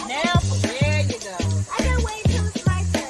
Now, there you go. I can wait till it's my turn.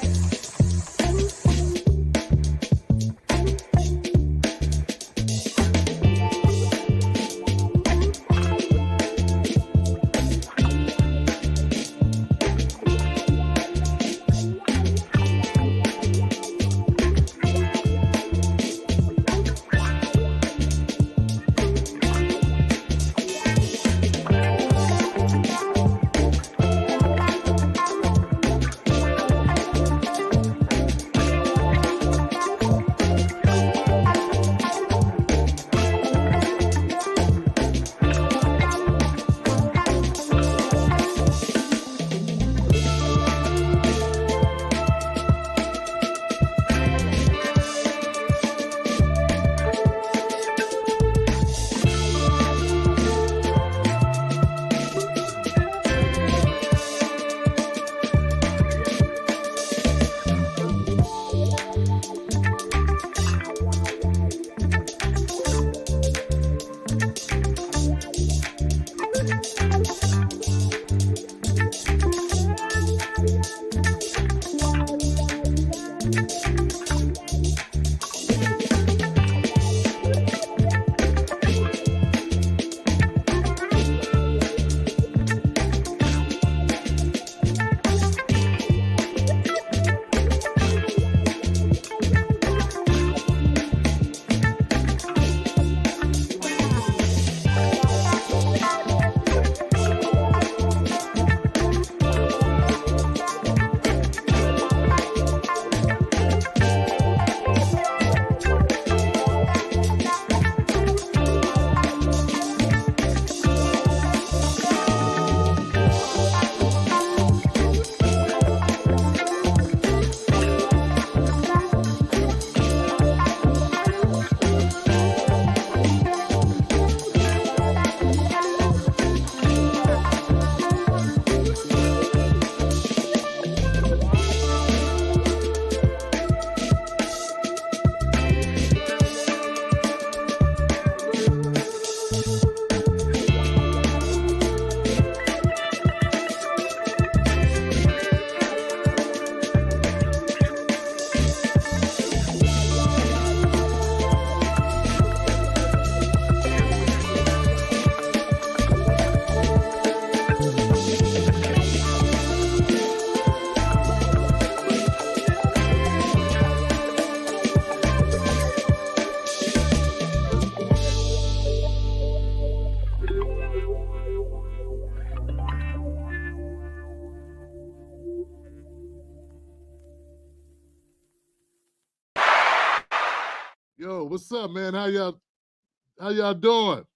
Yo, what's up, man? How y'all doing?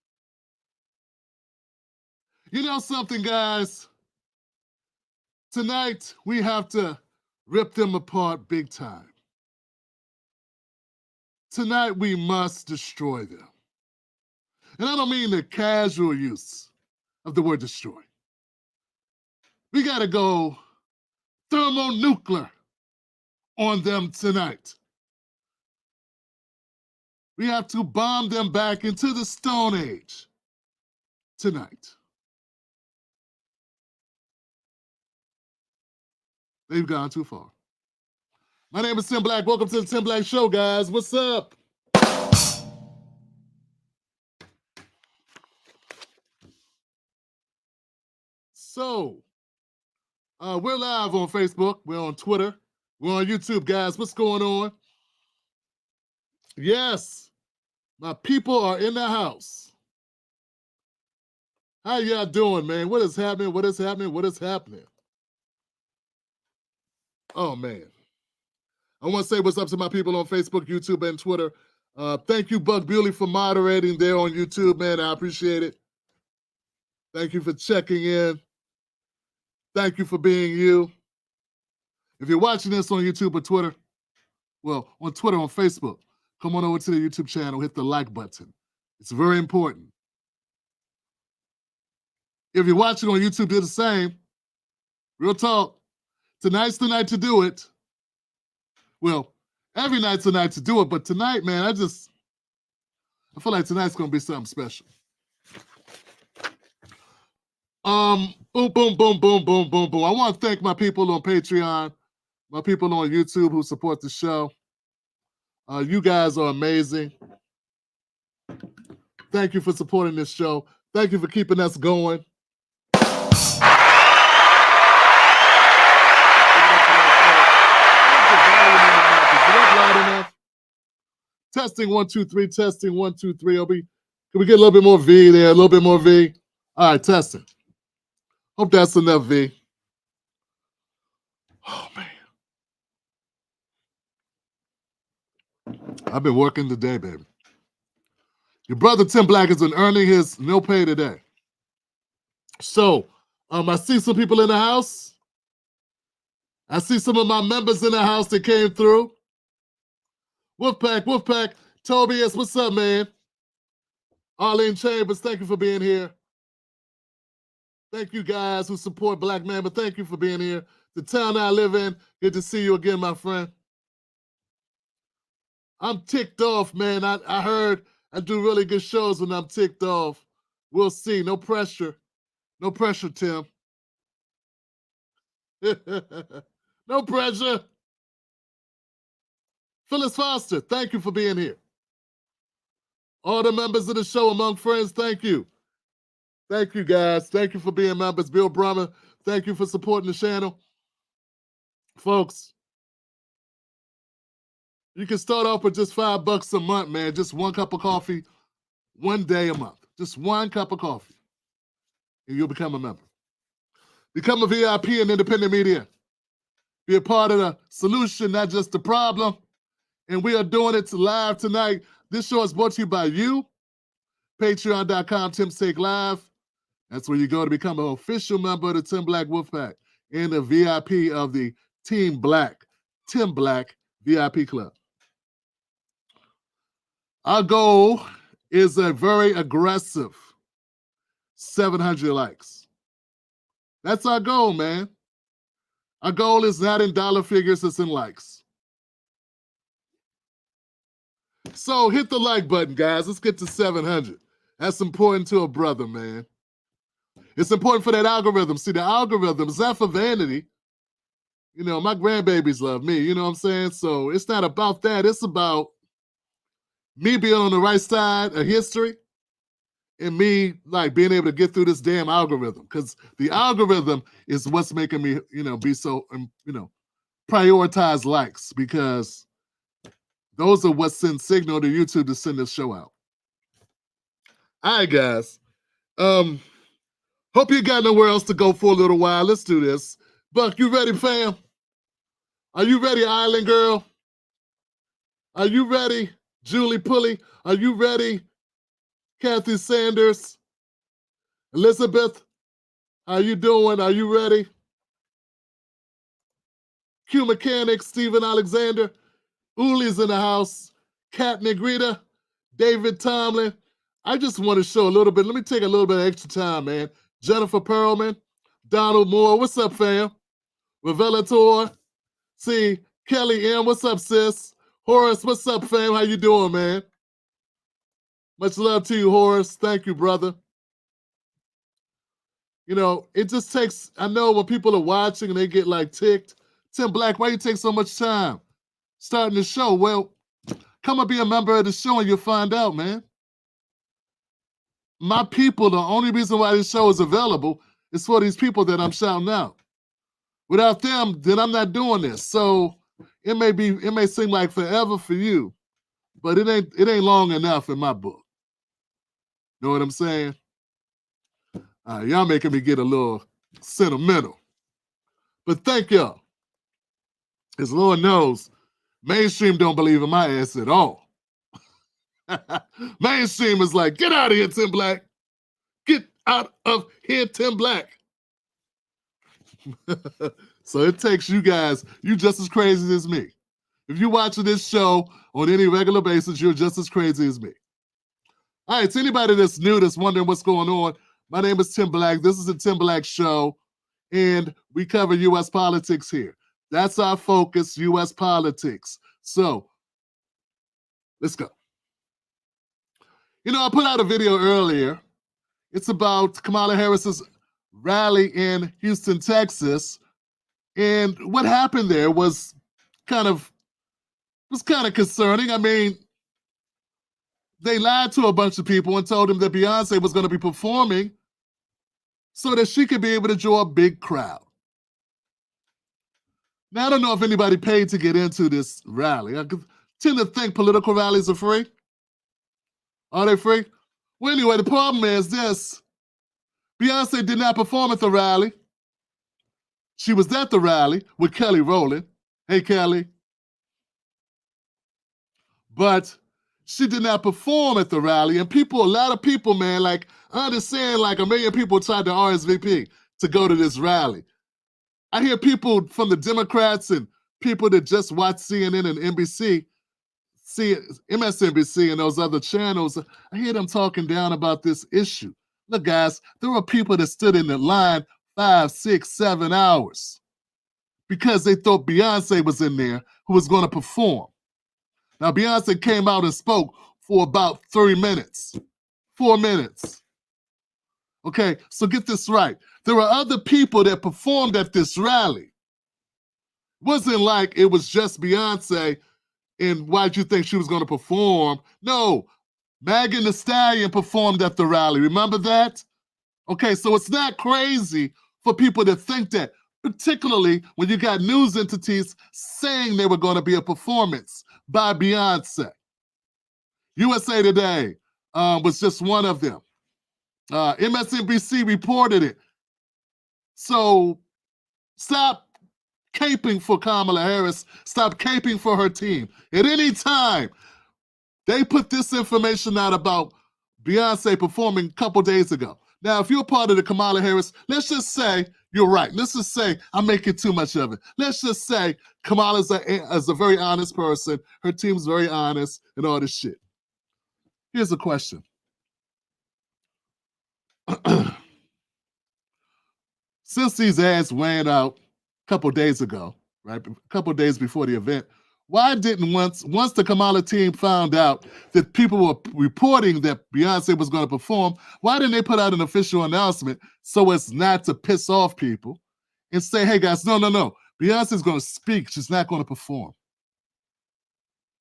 You know something, guys? Tonight, we have to rip them apart big time. Tonight, we must destroy them. And I don't mean the casual use of the word destroy. We got to go thermonuclear on them tonight. We have to bomb them back into the Stone Age tonight. They've gone too far. My name is Tim Black. Welcome to the Tim Black Show, guys. What's up? So, we're live on Facebook. We're on Twitter. We're on YouTube, guys. What's going on? Yes, my people are in the house. How y'all doing, man? What is happening? What is happening? What is happening? Oh, man. I want to say what's up to my people on Facebook, YouTube, and Twitter. Thank you, Buck Bewley, for moderating there on YouTube, man. I appreciate it. Thank you for checking in. Thank you for being you. If you're watching this on YouTube or Twitter, well, on Twitter, on Facebook, come on over to the YouTube channel, hit the like button. It's very important. If you're watching on YouTube, do the same. Real talk. Tonight's the night to do it. Well, every night's the night to do it, but tonight, man, I feel like tonight's going to be something special. Boom, boom, boom, boom, boom, boom, boom. I want to thank my people on Patreon, my people on YouTube who support the show. You guys are amazing. Thank you for supporting this show. Thank you for keeping us going. Testing 1, 2, 3. Testing 1, 2, 3. Can we get a little bit more V there? A little bit more V. All right, testing. Hope that's enough V. Oh man, I've been working today, baby. Your brother Tim Black has been earning his no pay today. So, I see some people in the house. I see some of my members in the house that came through. Wolfpack. Tobias, what's up, man? Arlene Chambers, thank you for being here. Thank you guys who support Black Man, but thank you for being here. The town I live in, good to see you again, my friend. I'm ticked off, man. I heard I do really good shows when I'm ticked off. We'll see. No pressure. No pressure, Tim. No pressure. Phyllis Foster, thank you for being here. All the members of the show among friends, thank you. Thank you, guys. Thank you for being members. Bill Brummer, thank you for supporting the channel. Folks, you can start off with just $5 a month, man. Just one cup of coffee, one day a month. Just one cup of coffee, and you'll become a member. Become a VIP in independent media. Be a part of the solution, not just the problem. And we are doing it live tonight. This show is brought to you by you. Patreon.com, Tim's Take Live. That's where you go to become an official member of the Tim Black Wolfpack and a VIP of the Tim Black VIP Club. Our goal is a very aggressive 700 likes. That's our goal, man. Our goal is not in dollar figures, it's in likes. So hit the like button, guys. Let's get to 700. That's important to a brother, man. It's important for that algorithm. See, the algorithm is not for vanity. You know, my grandbabies love me. You know what I'm saying? So it's not about that. It's about me being on the right side of history and me like being able to get through this damn algorithm. Because the algorithm is what's making me, be so, prioritize likes, because those are what send signal to YouTube to send this show out. All right, guys. Hope you got nowhere else to go for a little while. Let's do this. Buck, you ready, fam? Are you ready, Island Girl? Are you ready, Julie Pulley? Are you ready, Kathy Sanders? Elizabeth, how you doing? Are you ready? Q Mechanic, Stephen Alexander, Uli's in the house, Kat Negrita, David Tomlin. I just want to show a little bit. Let me take a little bit of extra time, man. Jennifer Perlman, Donald Moore, what's up, fam? Revelator, see, Kelly M, what's up, sis? Horace, what's up, fam? How you doing, man? Much love to you, Horace. Thank you, brother. It just takes, I know when people are watching and they get like ticked, Tim Black, why you take so much time starting the show? Well, come and be a member of the show and you'll find out, man. My people, the only reason why this show is available is for these people that I'm shouting out. Without them, then I'm not doing this. So it may seem like forever for you, but it ain't long enough in my book. Know what I'm saying? Y'all making me get a little sentimental. But thank y'all. As Lord knows, mainstream don't believe in my ass at all. Mainstream is like, get out of here, Tim Black. Get out of here, Tim Black. So it takes you guys, you just as crazy as me. If you're watching this show on any regular basis, you're just as crazy as me. All right, to anybody that's new, that's wondering what's going on, my name is Tim Black. This is the Tim Black Show, and we cover U.S. politics here. That's our focus, U.S. politics. So let's go. I put out a video earlier. It's about Kamala Harris's rally in Houston, Texas. And what happened there was kind of concerning. I mean, they lied to a bunch of people and told them that Beyonce was going to be performing so that she could be able to draw a big crowd. Now, I don't know if anybody paid to get into this rally. I tend to think political rallies are free. Are they free? Well, anyway, the problem is this. Beyonce did not perform at the rally. She was at the rally with Kelly Rowland. Hey, Kelly. But she did not perform at the rally. And a lot of people, man, like, I understand like 1 million people tried to RSVP to go to this rally. I hear people from the Democrats and people that just watch CNN and NBC, MSNBC and those other channels, I hear them talking down about this issue. Look, guys, there were people that stood in the line 5, 6, 7 hours because they thought Beyonce was in there who was going to perform. Now, Beyonce came out and spoke for about 3 minutes, 4 minutes. Okay, so get this right. There were other people that performed at this rally. It wasn't like it was just Beyonce and why'd you think she was going to perform? No, Megan Thee Stallion performed at the rally. Remember that? Okay, so it's not crazy for people to think that, particularly when you got news entities saying there were going to be a performance by Beyonce. USA Today was just one of them. MSNBC reported it. So stop caping for Kamala Harris. Stop caping for her team. At any time, they put this information out about Beyonce performing a couple days ago. Now, if you're part of the Kamala Harris, let's just say you're right. Let's just say I'm making too much of it. Let's just say Kamala's a very honest person. Her team's very honest and all this shit. Here's a question. Since these ads went out a couple days ago, right? A couple days before the event, why didn't once the Kamala team found out that people were reporting that Beyonce was going to perform, why didn't they put out an official announcement so as not to piss off people and say, hey guys, no, Beyonce's going to speak, she's not going to perform?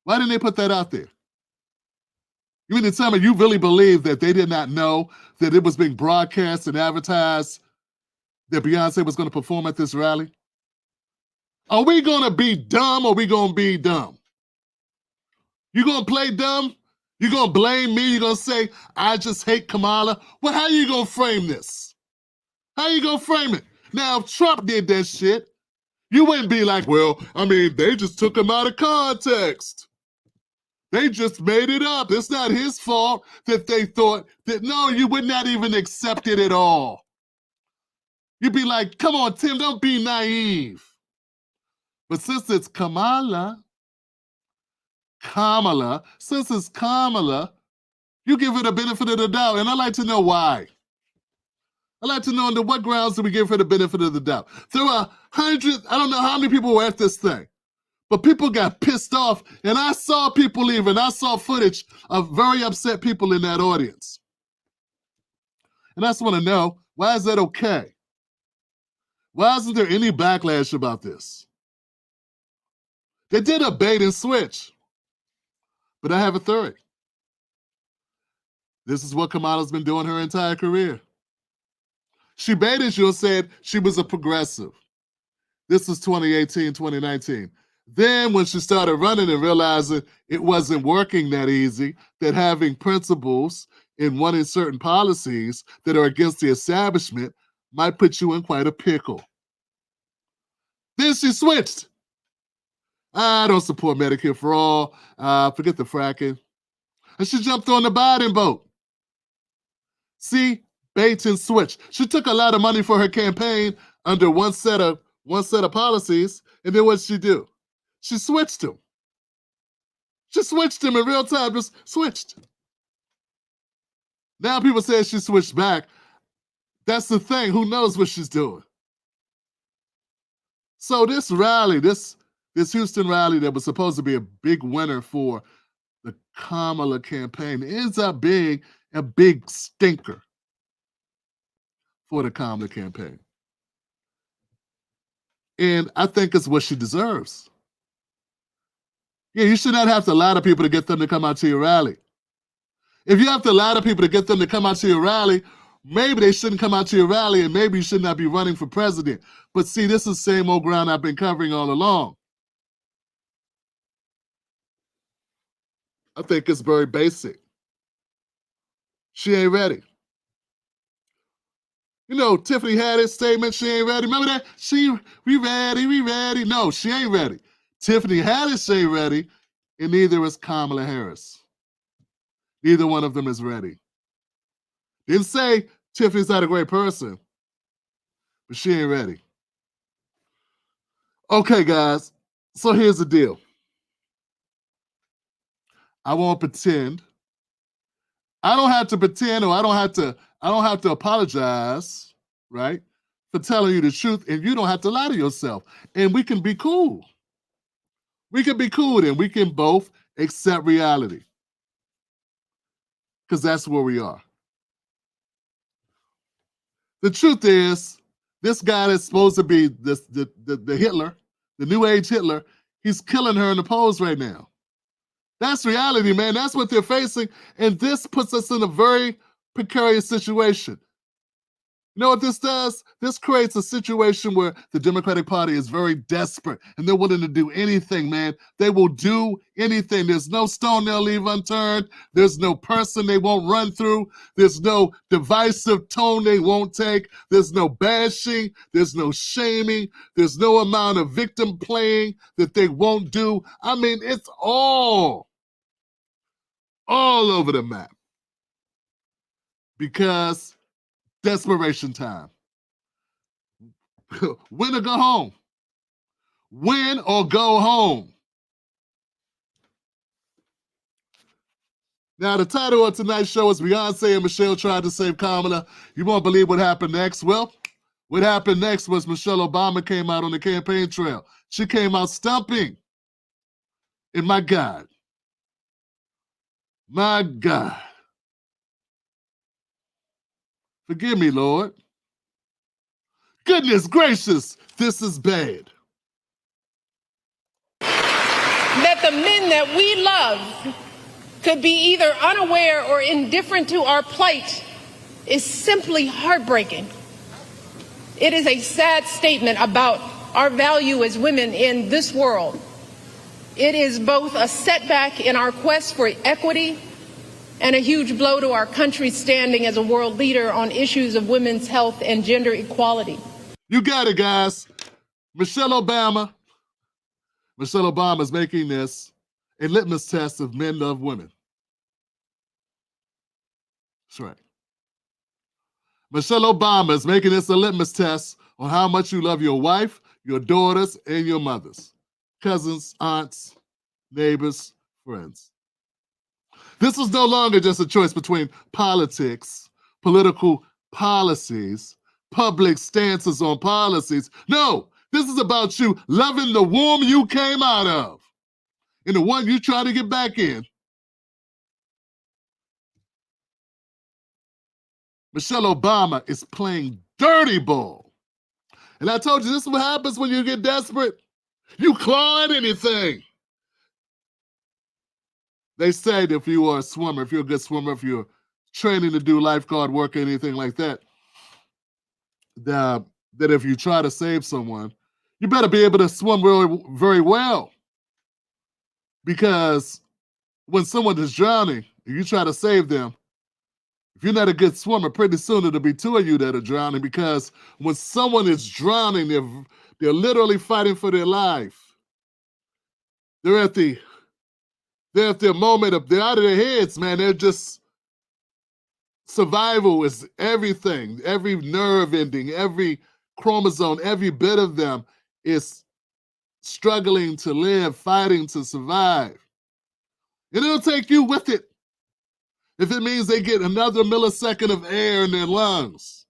Why didn't they put that out there? You mean to tell me you really believe that they did not know that it was being broadcast and advertised that Beyonce was going to perform at this rally? Are we going to be dumb or are we going to be dumb? You going to play dumb? You going to blame me? You going to say, I just hate Kamala? Well, how you going to frame this? How you going to frame it? Now, if Trump did that shit, you wouldn't be like, well, I mean, they just took him out of context. They just made it up. It's not his fault that they thought that, no, you would not even accept it at all. You'd be like, come on, Tim, don't be naive. But since it's Kamala, since it's Kamala, you give her the benefit of the doubt. And I'd like to know why. I'd like to know under what grounds do we give her the benefit of the doubt. There were hundreds, I don't know how many people were at this thing, but people got pissed off. And I saw people leave, and I saw footage of very upset people in that audience. And I just want to know, why is that okay? Why isn't there any backlash about this? They did a bait and switch. But I have a theory. This is what Kamala's been doing her entire career. She baited you and said she was a progressive. This was 2018, 2019. Then when she started running and realizing it wasn't working that easy, that having principles and wanting certain policies that are against the establishment might put you in quite a pickle. Then she switched. I don't support Medicare for all. Forget the fracking. And she jumped on the Biden boat. See, bait and switch. She took a lot of money for her campaign under one set of policies, and then what'd she do? She switched them. She switched them in real time, just switched. Now people say she switched back. That's the thing. Who knows what she's doing? So this rally, this Houston rally that was supposed to be a big winner for the Kamala campaign ends up being a big stinker for the Kamala campaign. And I think it's what she deserves. Yeah, you should not have to lie to people to get them to come out to your rally. If you have to lie to people to get them to come out to your rally, maybe they shouldn't come out to your rally and maybe you should not be running for president. But see, this is the same old ground I've been covering all along. I think it's very basic. She ain't ready. You know, Tiffany had his statement, she ain't ready. Remember that? We ready. No, she ain't ready. Tiffany Haddish ain't ready, and neither is Kamala Harris. Neither one of them is ready. Didn't say Tiffany's not a great person, but she ain't ready. Okay, guys, so here's the deal. I won't pretend. I don't have to pretend, or I don't have to apologize, right, for telling you the truth, and you don't have to lie to yourself. And we can be cool. We can be cool, and we can both accept reality. Because that's where we are. The truth is, this guy that's supposed to be the Hitler, the new age Hitler, he's killing her in the polls right now. That's reality, man. That's what they're facing. And this puts us in a very precarious situation. You know what this does? This creates a situation where the Democratic Party is very desperate and they're willing to do anything, man. They will do anything. There's no stone they'll leave unturned. There's no person they won't run through. There's no divisive tone they won't take. There's no bashing. There's no shaming. There's no amount of victim playing that they won't do. I mean, it's all over the map. Because desperation time. Win or go home. Win or go home. Now, the title of tonight's show is Beyonce and Michelle tried to save Kamala. You won't believe what happened next. Well, what happened next was Michelle Obama came out on the campaign trail. She came out stumping. And my God, forgive me, Lord. Goodness gracious, this is bad. That the men that we love could be either unaware or indifferent to our plight is simply heartbreaking. It is a sad statement about our value as women in this world. It is both a setback in our quest for equity and a huge blow to our country's standing as a world leader on issues of women's health and gender equality. You got it, guys. Michelle Obama is making this a litmus test of men love women. That's right. Michelle Obama is making this a litmus test on how much you love your wife, your daughters, and your mothers, cousins, aunts, neighbors, friends. This is no longer just a choice between politics, political policies, public stances on policies. No, this is about you loving the womb you came out of and the one you try to get back in. Michelle Obama is playing dirty ball. And I told you, this is what happens when you get desperate. You claw at anything. They say that if you are a swimmer, if you're a good swimmer, if you're training to do lifeguard work or anything like that, that if you try to save someone, you better be able to swim very, very well. Because when someone is drowning and you try to save them, if you're not a good swimmer, pretty soon it'll be two of you that are drowning, because when someone is drowning, they're literally fighting for their life. They're at their moment they're out of their heads, man. They're just, survival is everything. Every nerve ending, every chromosome, every bit of them is struggling to live, fighting to survive. And it'll take you with it if it means they get another millisecond of air in their lungs.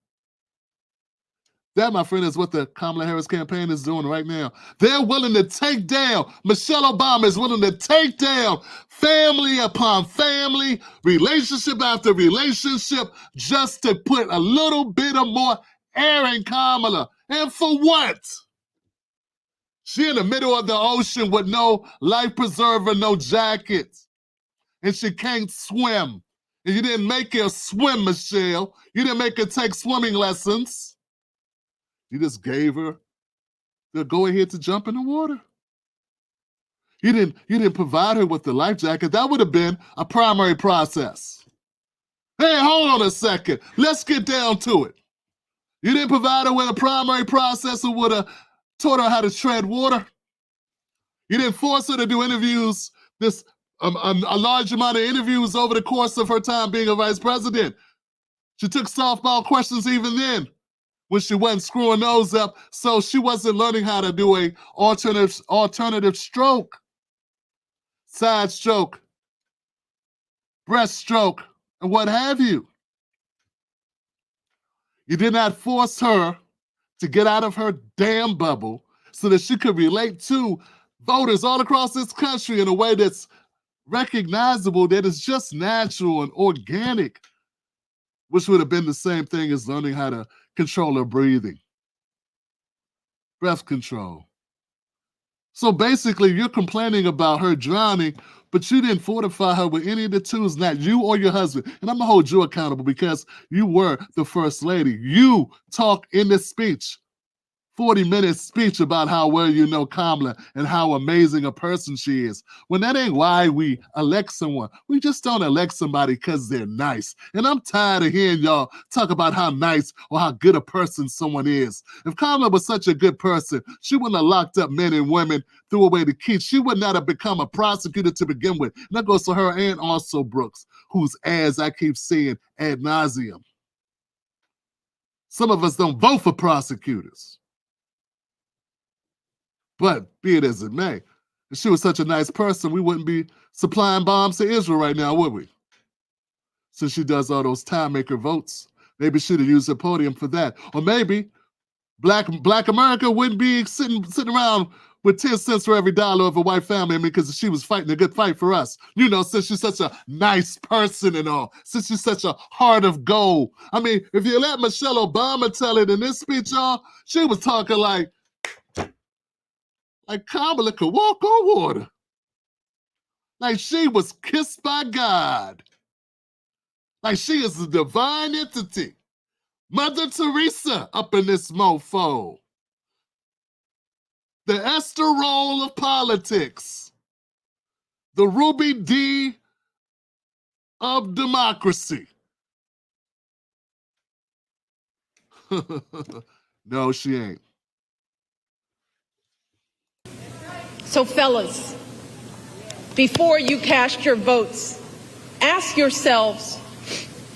That, my friend, is what the Kamala Harris campaign is doing right now. They're willing to take down, Michelle Obama is willing to take down family upon family, relationship after relationship, just to put a little bit of more air in Kamala. And for what? She in the middle of the ocean with no life preserver, no jacket, and she can't swim. And you didn't make her swim, Michelle. You didn't make her take swimming lessons. You just gave her the go-ahead to jump in the water. You didn't provide her with the life jacket. That would have been a primary process. Hey, hold on a second. Let's get down to it. You didn't provide her with a primary process who would have taught her how to tread water. You didn't force her to do interviews, a large amount of interviews over the course of her time being a vice president. She took softball questions even then, when she wasn't screwing those up, so she wasn't learning how to do a alternative stroke, side stroke, breaststroke, and what have you. You did not force her to get out of her damn bubble so that she could relate to voters all across this country in a way that's recognizable, that is just natural and organic, which would have been the same thing as learning how to control her breathing. Breath control. So basically, you're complaining about her drowning, but you didn't fortify her with any of the tools, not you or your husband. And I'm going to hold you accountable because you were the first lady. You talk in this speech, 40-minute speech about how well you know Kamala and how amazing a person she is. When that ain't why we elect someone. We just don't elect somebody because they're nice. And I'm tired of hearing y'all talk about how nice or how good a person someone is. If Kamala was such a good person, she wouldn't have locked up men and women, threw away the kids. She would not have become a prosecutor to begin with. And that goes to her and also Brooks, whose ads I keep seeing ad nauseum. Some of us don't vote for prosecutors. But be it as it may, if she was such a nice person, we wouldn't be supplying bombs to Israel right now, would we? Since she does all those time maker votes, maybe she'd have used her podium for that. Or maybe Black America wouldn't be sitting around with 10 cents for every dollar of a white family. I mean, because she was fighting a good fight for us. You know, since she's such a nice person and all, since she's such a heart of gold. I mean, if you let Michelle Obama tell it in this speech, y'all, she was talking like Kamala could walk on water. Like she was kissed by God. Like she is a divine entity. Mother Teresa up in this mofo. The Esther Roll of politics. The Ruby D of democracy. No, she ain't. So fellas, before you cast your votes, ask yourselves,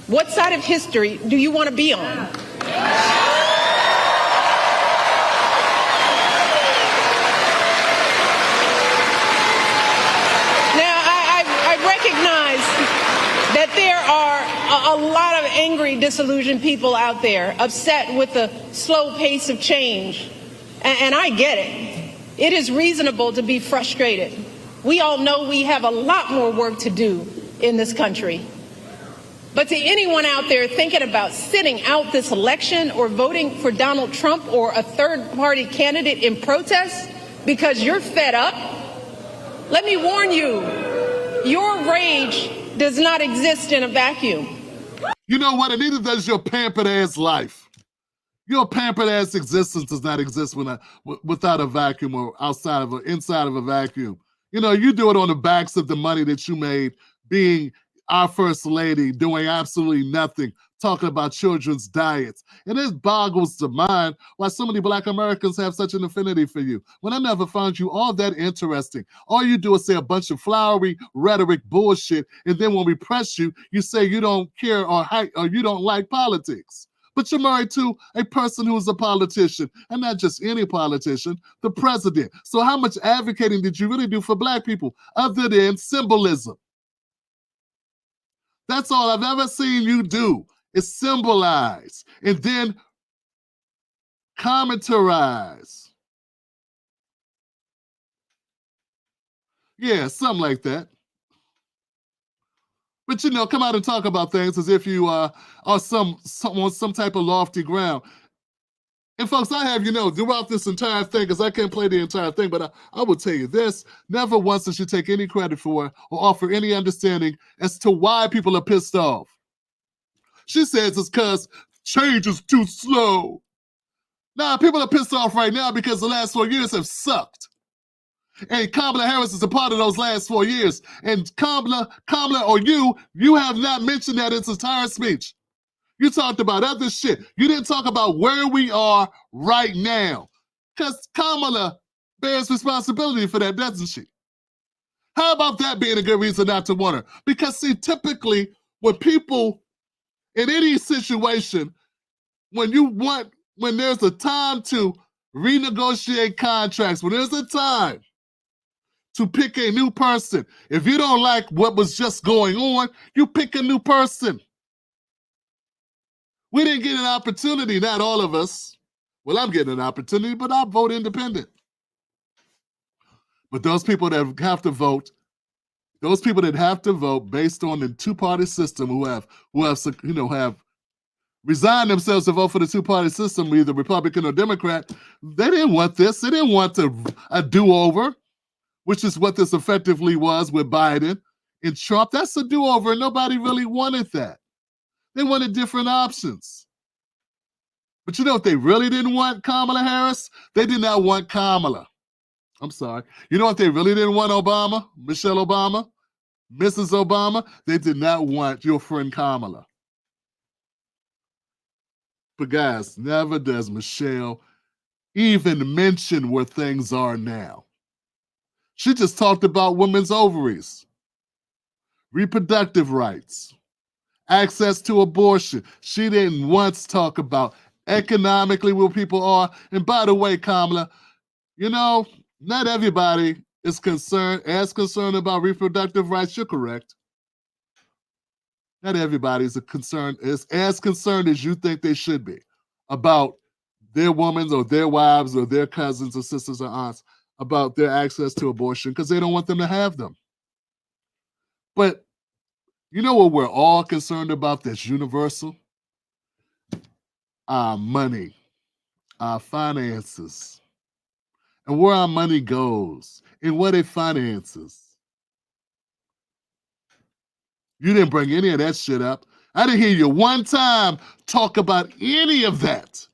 what side of history do you want to be on? Now, I recognize that there are a lot of angry, disillusioned people out there, upset with the slow pace of change, and I get it. It is reasonable to be frustrated. We all know we have a lot more work to do in this country. But to anyone out there thinking about sitting out this election or voting for Donald Trump or a third-party candidate in protest because you're fed up, let me warn you, your rage does not exist in a vacuum. You know what? And neither does your pampered ass life. Your pampered ass existence does not exist without a vacuum or inside of a vacuum. You know, you do it on the backs of the money that you made being our first lady, doing absolutely nothing, talking about children's diets. And it boggles the mind why so many Black Americans have such an affinity for you, when I never found you all that interesting. All you do is say a bunch of flowery rhetoric bullshit, and then when we press you, you say you don't care or you don't like politics. But you're married to a person who is a politician, and not just any politician, the president. So how much advocating did you really do for Black people other than symbolism? That's all I've ever seen you do, is symbolize and then commentarize. Yeah, something like that. But come out and talk about things as if you are some type of lofty ground. And folks, I have throughout this entire thing, because I can't play the entire thing, but I will tell you this: never once did she take any credit for or offer any understanding as to why people are pissed off. She says it's because change is too slow. Nah, people are pissed off right now because the last 4 years have sucked. And Kamala Harris is a part of those last 4 years. And Kamala, or you have not mentioned that in its entire speech. You talked about other shit. You didn't talk about where we are right now. Because Kamala bears responsibility for that, doesn't she? How about that being a good reason not to want her? Because, see, typically, when people, in any situation, when there's a time to renegotiate contracts, when there's a time to pick a new person, if you don't like what was just going on, you pick a new person. We didn't get an opportunity, not all of us. Well, I'm getting an opportunity, but I'll vote independent. But those people that have to vote, based on the two-party system, who have resigned themselves to vote for the two-party system, either Republican or Democrat, they didn't want this. They didn't want a do-over, which is what this effectively was with Biden and Trump. That's a do-over, and nobody really wanted that. They wanted different options. But you know what they really didn't want, Kamala Harris? They did not want Kamala. I'm sorry. You know what they really didn't want, Obama? Michelle Obama? Mrs. Obama? They did not want your friend Kamala. But guys, never does Michelle even mention where things are now. She just talked about women's ovaries, reproductive rights, access to abortion. She didn't once talk about economically where people are. And by the way, Kamala, not everybody is concerned about reproductive rights. You're correct. Not everybody is as concerned as you think they should be about their women or their wives or their cousins or sisters or aunts about their access to abortion, because they don't want them to have them. But you know what we're all concerned about that's universal? Our money, our finances, and where our money goes, and what it finances. You didn't bring any of that shit up. I didn't hear you one time talk about any of that.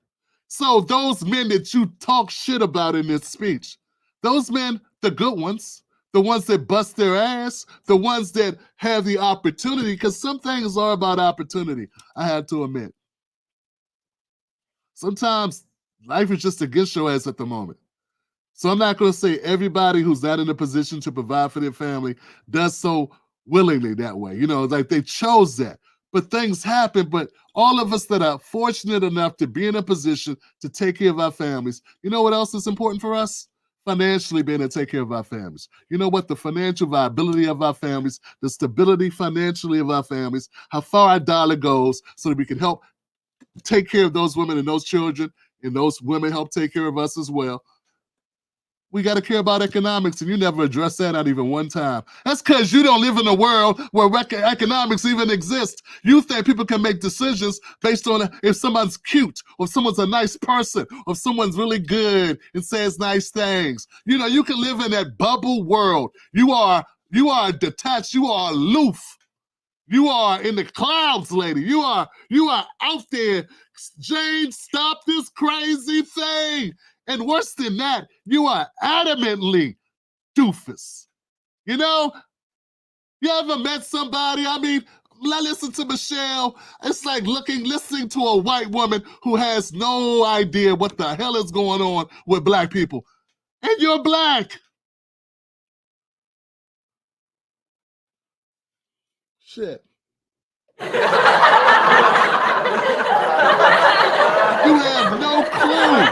So those men that you talk shit about in this speech, those men, the good ones, the ones that bust their ass, the ones that have the opportunity, because some things are about opportunity, I had to admit. Sometimes life is just against your ass at the moment. So I'm not going to say everybody who's not in a position to provide for their family does so willingly that way. Like they chose that. But things happen. But all of us that are fortunate enough to be in a position to take care of our families, you know what else is important for us? Financially being able to take care of our families. You know what? The financial viability of our families, the stability financially of our families, how far our dollar goes so that we can help take care of those women and those children, and those women help take care of us as well. We got to care about economics, and you never address that not even one time. That's because you don't live in a world where economics even exist. You think people can make decisions based on if someone's cute, or if someone's a nice person, or if someone's really good and says nice things. You can live in that bubble world. You are detached. You are aloof. You are in the clouds, lady. You are out there. Jane, stop this crazy thing. And worse than that, you are adamantly doofus. You ever met somebody? I listen to Michelle. It's like listening to a white woman who has no idea what the hell is going on with black people. And you're black. Shit. You have no clue.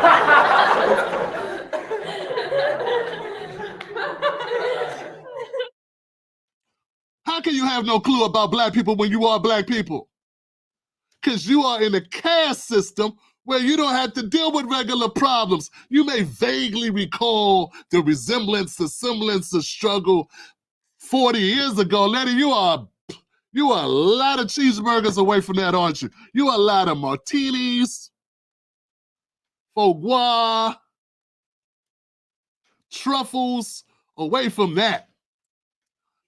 How can you have no clue about black people when you are black people? Because you are in a caste system where you don't have to deal with regular problems. You may vaguely recall the resemblance, the semblance of struggle 40 years ago. Lady, you are a lot of cheeseburgers away from that, aren't you? You are a lot of martinis, foie gras, truffles away from that.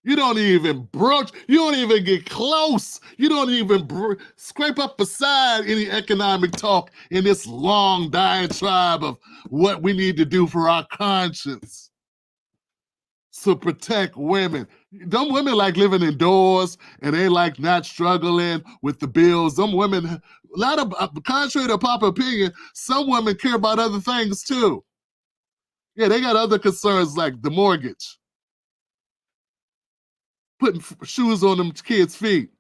You don't even broach, you don't even get close. You don't even scrape up beside any economic talk in this long diatribe of what we need to do for our conscience to protect women. Them women like living indoors and they like not struggling with the bills. Them women, a lot of, contrary to popular opinion, some women care about other things too. Yeah, they got other concerns like the mortgage, putting shoes on them kids' feet.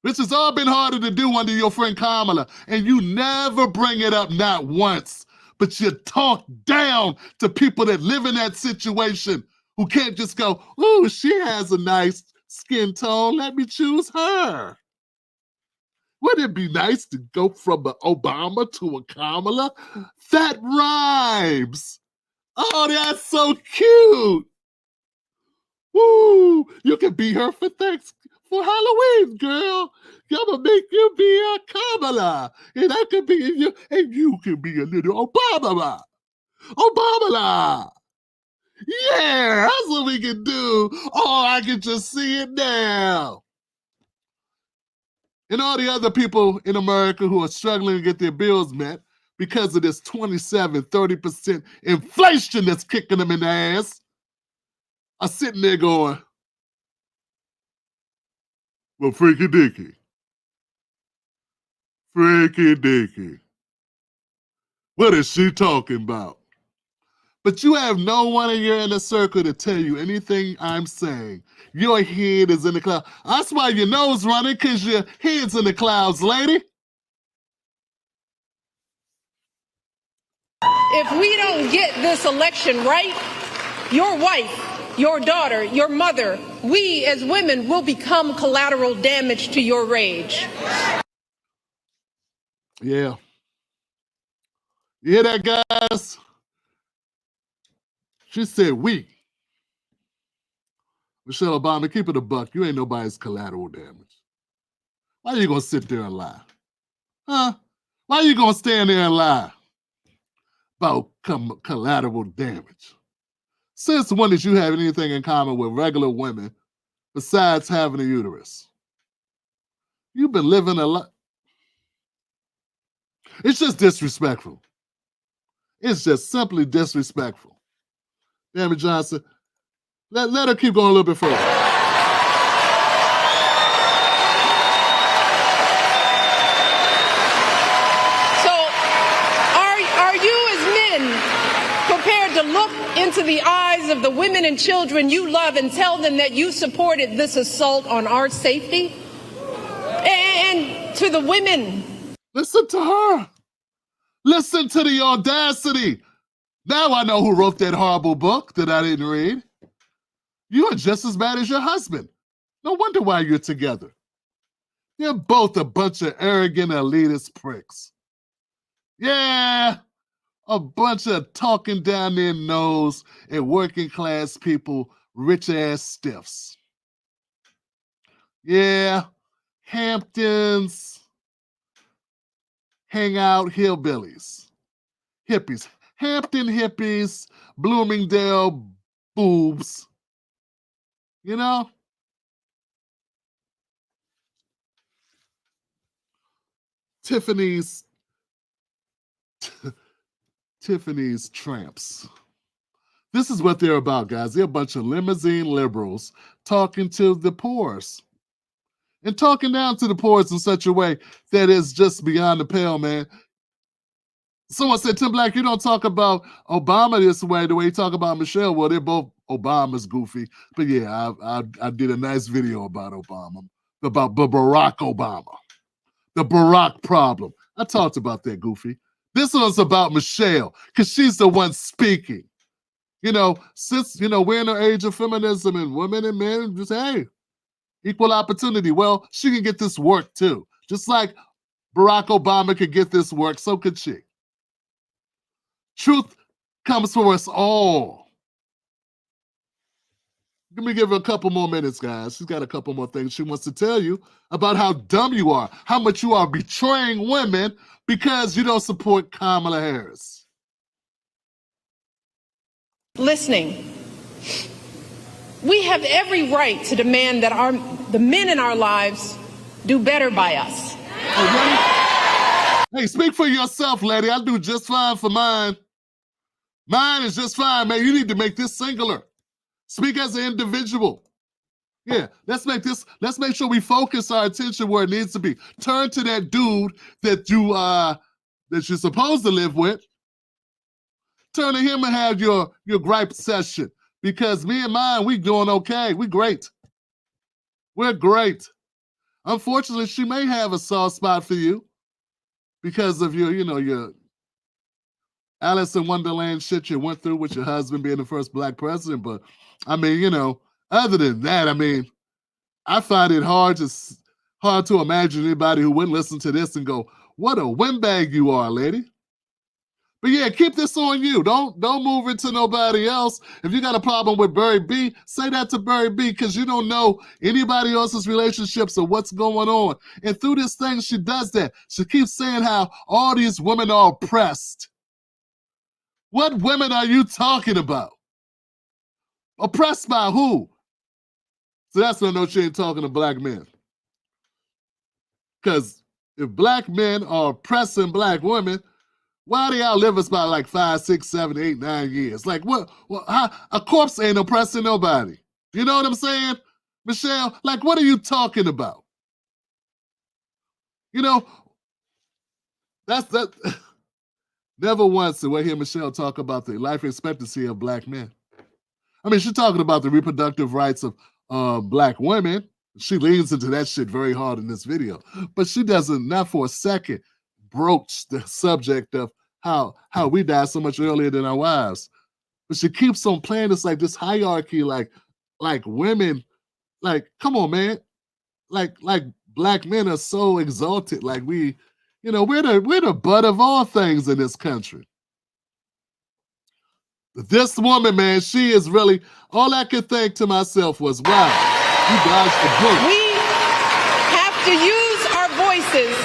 This has all been harder to do under your friend Kamala, and you never bring it up, not once, but you talk down to people that live in that situation who can't just go, "Ooh, she has a nice skin tone, let me choose her." Wouldn't it be nice to go from an Obama to a Kamala? That rhymes. Oh, that's so cute. Woo! You can be her for Halloween, girl. I'm gonna make you be a Kamala, and I can be you, and you can be a little Obama. Obama. Yeah, that's what we can do. Oh, I can just see it now. And all the other people in America who are struggling to get their bills met because of this 27, 30% inflation that's kicking them in the ass are sitting there going, "Well, freaky dicky. Freaky dicky. What is she talking about?" But you have no one in your inner circle to tell you anything I'm saying. Your head is in the clouds. That's why your nose running, because your head's in the clouds, lady. If we don't get this election right, your wife, your daughter, your mother, we as women will become collateral damage to your rage. Yeah. You hear that, guys? She said we. Michelle Obama, keep it a buck. You ain't nobody's collateral damage. Why are you going to sit there and lie? Huh? Why are you going to stand there and lie about collateral damage? Since when did you have anything in common with regular women besides having a uterus? You've been living a lot. It's just disrespectful. It's just simply disrespectful. Damn it, Johnson. Let her keep going a little bit further. So, are you as men prepared to look into the eyes of the women and children you love and tell them that you supported this assault on our safety? And to the women. Listen to her. Listen to the audacity. Now I know who wrote that horrible book that I didn't read. You are just as bad as your husband. No wonder why you're together. You're both a bunch of arrogant, elitist pricks. Yeah, a bunch of talking down their nose at working class people, rich ass stiffs. Yeah, Hamptons, hangout hillbillies, hippies, Hampton hippies, Bloomingdale boobs. You know? Tiffany's tramps. This is what they're about, guys. They're a bunch of limousine liberals talking to the poors. And talking down to the poors in such a way that is just beyond the pale, man. Someone said, "Tim Black, you don't talk about Obama this way, the way you talk about Michelle." Well, they're both Obama's goofy. But yeah, I did a nice video about Obama, about Barack Obama, the Barack problem. I talked about that, goofy. This one's about Michelle, because she's the one speaking. You know, since, we're in the age of feminism and women and men, just, hey, equal opportunity. Well, she can get this work too. Just like Barack Obama could get this work, so could she. Truth comes for us all. Let me give her a couple more minutes, guys. She's got a couple more things she wants to tell you about how dumb you are, how much you are betraying women because you don't support Kamala Harris. Listening. We have every right to demand that the men in our lives do better by us. Hey, speak for yourself, lady. I do just fine for mine. Mine is just fine, man. You need to make this singular. Speak as an individual. Yeah, let's make sure we focus our attention where it needs to be. Turn to that dude that you're supposed to live with. Turn to him and have your gripe session. Because me and mine, we doing okay. We great. We're great. Unfortunately, she may have a soft spot for you because of your Alice in Wonderland shit you went through with your husband being the first black president. But I mean, other than that, I mean, I find it hard to imagine anybody who wouldn't listen to this and go, "What a windbag you are, lady." But yeah, keep this on you. Don't move it to nobody else. If you got a problem with Barry B, say that to Barry B, because you don't know anybody else's relationships or what's going on. And through this thing, she does that. She keeps saying how all these women are oppressed. What women are you talking about? Oppressed by who? So that's when I know she ain't talking to black men. Because if black men are oppressing black women, why do y'all live us by like 5, 6, 7, 8, 9 years? Like what? How, a corpse ain't oppressing nobody. You know what I'm saying, Michelle? Like, what are you talking about? That's that. Never once do I hear Michelle talk about the life expectancy of black men. I mean, she's talking about the reproductive rights of black women. She leans into that shit very hard in this video, but she doesn't, not for a second, broach the subject of how we die so much earlier than our wives. But she keeps on playing this hierarchy, like women, like, come on, man. Like black men are so exalted. Like we're the butt of all things in this country. This woman, man, she is really, all I could think to myself was, wow, you dodged the bullet. We have to use our voices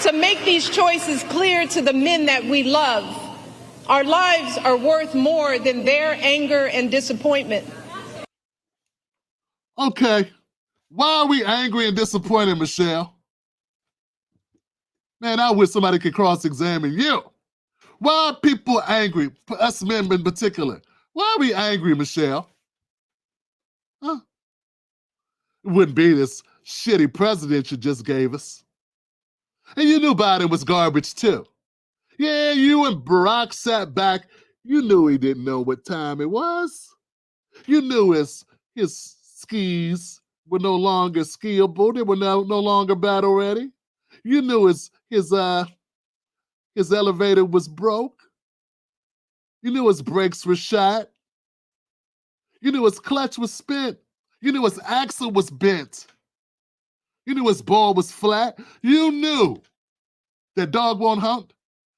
to make these choices clear to the men that we love. Our lives are worth more than their anger and disappointment. Okay, why are we angry and disappointed, Michelle? Man, I wish somebody could cross-examine you. Why are people angry, us men in particular? Why are we angry, Michelle? Huh? It wouldn't be this shitty president you just gave us. And you knew Biden was garbage too. Yeah, you and Barack sat back. You knew he didn't know what time it was. You knew his skis were no longer skiable. They were no longer battle ready. You knew his elevator was broke. You knew his brakes were shot. You knew his clutch was spent. You knew his axle was bent. You knew his ball was flat. You knew that dog won't hunt.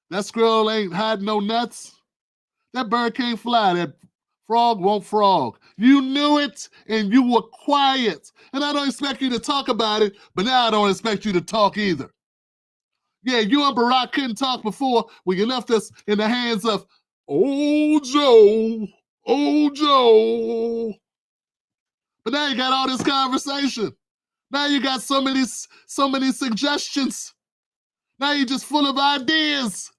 That squirrel ain't hiding no nuts. That bird can't fly. That frog won't frog. You knew it and you were quiet. And I don't expect you to talk about it, but now I don't expect you to talk either. Yeah, you and Barack couldn't talk before when you left us in the hands of old Joe. But now you got all this conversation. Now you got so many suggestions. Now you're just full of ideas.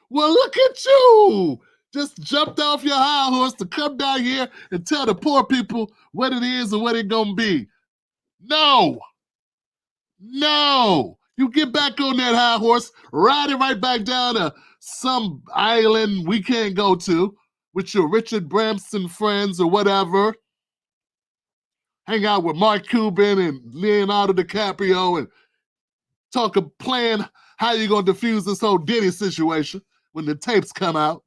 Well, look at you. Just jumped off your high horse to come down here and tell the poor people what it is and what it's gonna be. No. You get back on that high horse, ride it right back down to some island we can't go to with your Richard Branson friends or whatever. Hang out with Mark Cuban and Leonardo DiCaprio and plan how you're going to defuse this whole Diddy situation when the tapes come out.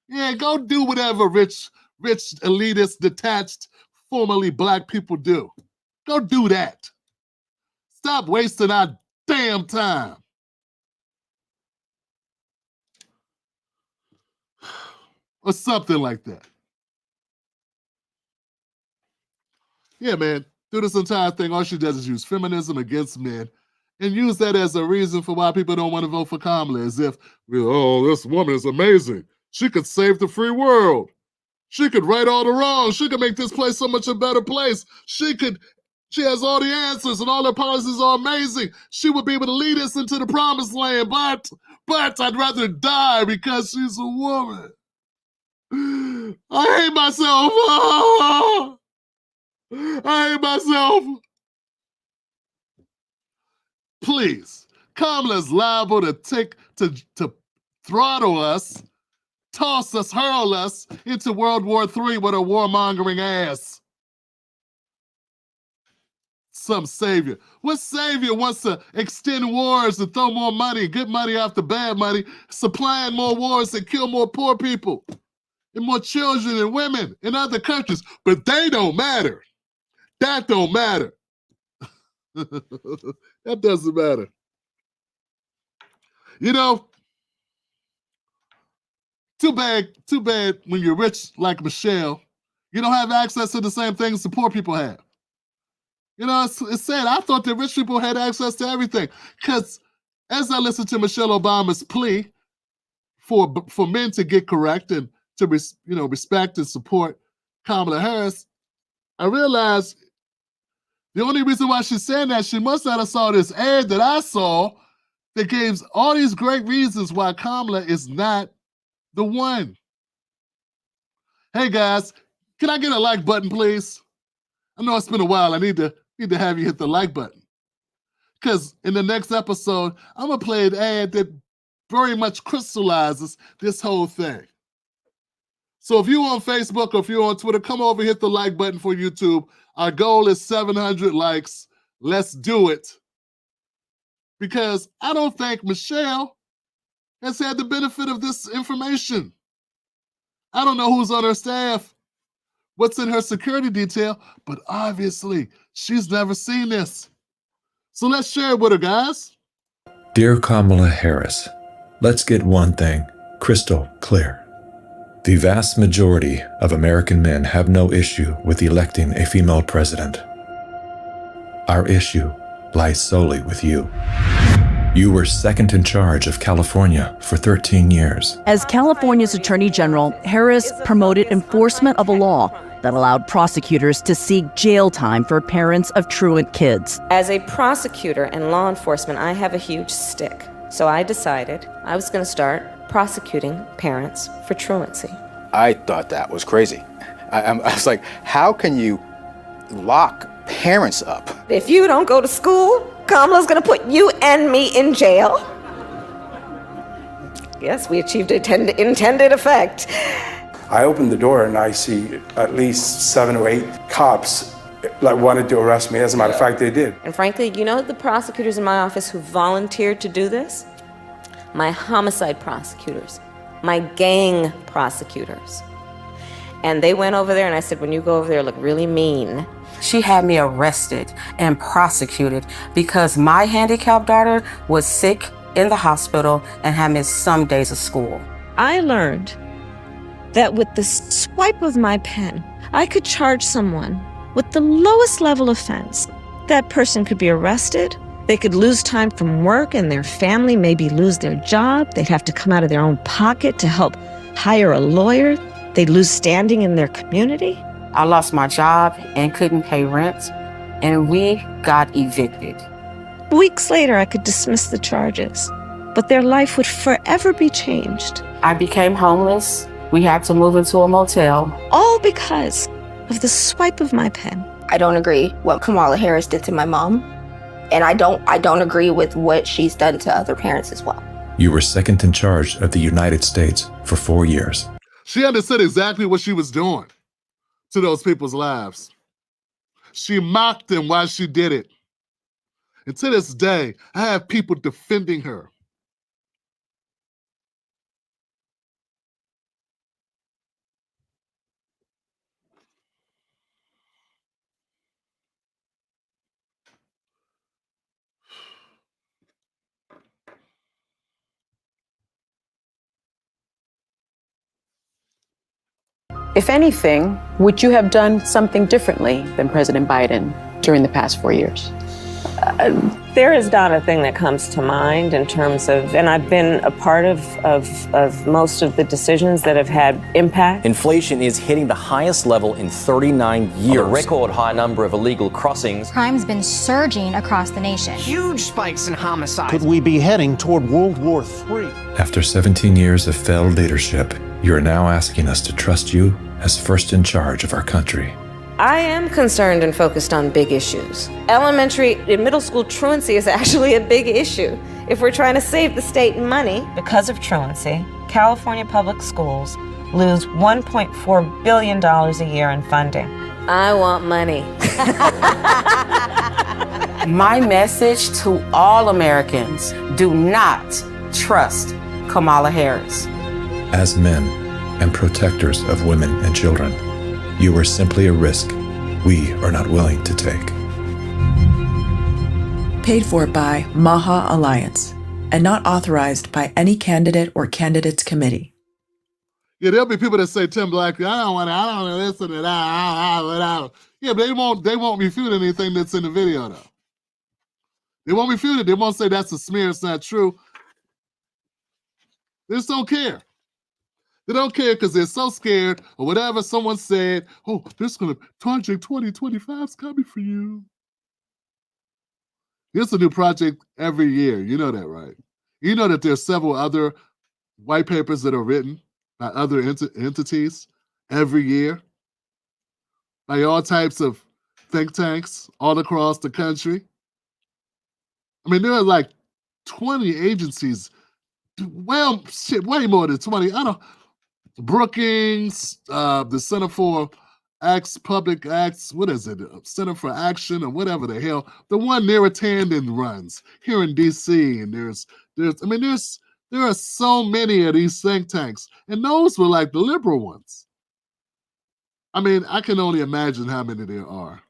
Yeah, go do whatever rich, elitist, detached, formerly black people do. Go do that. Stop wasting our damn time. or something like that. Yeah, man. Through this entire thing, all she does is use feminism against men and use that as a reason for why people don't want to vote for Kamala, as if, oh, this woman is amazing. She could save the free world. She could right all the wrongs. She could make this place so much a better place. She has all the answers and all her policies are amazing. She would be able to lead us into the promised land, but I'd rather die because she's a woman. I hate myself. I hate myself. Please, Kamala's liable to throttle us, toss us, hurl us into World War III with a warmongering ass. Some savior. What savior wants to extend wars and throw more money, good money after bad money, supplying more wars and kill more poor people and more children and women in other countries? But they don't matter. That don't matter. That doesn't matter. You know, too bad when you're rich like Michelle, you don't have access to the same things the poor people have. You know, it's sad. I thought that rich people had access to everything. Because as I listened to Michelle Obama's plea for men to get correct and to respect and support Kamala Harris, I realized the only reason why she's saying that, she must not have saw this ad that I saw that gave all these great reasons why Kamala is not the one. Hey guys, can I get a like button, please? I know it's been a while. I need to have you hit the like button. Because in the next episode, I'm going to play an ad that very much crystallizes this whole thing. So if you're on Facebook or if you're on Twitter, come over, hit the like button for YouTube. Our goal is 700 likes. Let's do it. Because I don't think Michelle has had the benefit of this information. I don't know who's on her staff, what's in her security detail, but obviously she's never seen this. So let's share it with her, guys. Dear Kamala Harris, let's get one thing crystal clear. The vast majority of American men have no issue with electing a female president. Our issue lies solely with you. You were second in charge of California for 13 years. As California's Attorney General, Harris promoted enforcement of a law that allowed prosecutors to seek jail time for parents of truant kids. As a prosecutor and law enforcement, I have a huge stick. So I decided I was going to start prosecuting parents for truancy. I thought that was crazy. I was like, how can you lock parents up? If you don't go to school, Kamala's going to put you and me in jail. Yes, we achieved intended effect. I opened the door and I see at least 7 or 8 cops wanted to arrest me. As a matter of fact, they did. And frankly, you know the prosecutors in my office who volunteered to do this? My homicide prosecutors, my gang prosecutors. And they went over there and I said, when you go over there, look really mean. She had me arrested and prosecuted because my handicapped daughter was sick in the hospital and had missed some days of school. I learned that with the swipe of my pen, I could charge someone with the lowest level offense. That person could be arrested. They could lose time from work and their family maybe lose their job. They'd have to come out of their own pocket to help hire a lawyer. They'd lose standing in their community. I lost my job and couldn't pay rent, and we got evicted. Weeks later, I could dismiss the charges, but their life would forever be changed. I became homeless. We had to move into a motel. All because of the swipe of my pen. I don't agree what Kamala Harris did to my mom, and I don't agree with what she's done to other parents as well. You were second in charge of the United States for 4 years. She understood exactly what she was doing to those people's lives. She mocked them while she did it. And to this day, I have people defending her. If anything, would you have done something differently than President Biden during the past 4 years? There is not a thing that comes to mind in terms of, and I've been a part of most of the decisions that have had impact. Inflation is hitting the highest level in 39 years. A record high number of illegal crossings. Crime's been surging across the nation. Huge spikes in homicides. Could we be heading toward World War III? After 17 years of failed leadership, you are now asking us to trust you as first in charge of our country. I am concerned and focused on big issues. Elementary and middle school truancy is actually a big issue. If we're trying to save the state money. Because of truancy, California public schools lose $1.4 billion a year in funding. I want money. My message to all Americans, do not trust Kamala Harris. As men and protectors of women and children, you are simply a risk we are not willing to take. Paid for by Maha Alliance and not authorized by any candidate or candidates committee. Yeah, there'll be people that say Tim Black, I don't want to listen to that. Yeah, but they won't refute anything that's in the video though. They won't refute it. They won't say that's a smear, it's not true. They just don't care. They don't care because they're so scared or whatever someone said, oh, this going to, Project 2025 is coming for you. There's a new project every year. You know that, right? You know that there's several other white papers that are written by other entities every year by all types of think tanks all across the country. I mean, there are like 20 agencies. Well, shit, way more than 20. Brookings, the Center for Public Acts, what is it? Center for Action or whatever the hell. The one Neera Tanden runs here in DC. And there are so many of these think tanks. And those were like the liberal ones. I mean, I can only imagine how many there are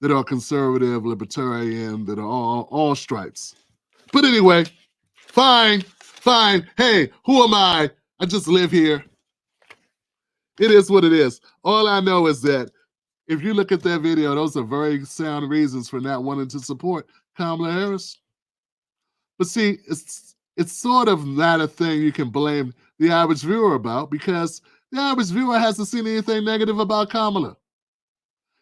that are conservative, libertarian, that are all stripes. But anyway, fine. Hey, who am I? I just live here. It is what it is. All I know is that if you look at that video, those are very sound reasons for not wanting to support Kamala Harris. But see, it's sort of not a thing you can blame the average viewer about because the average viewer hasn't seen anything negative about Kamala.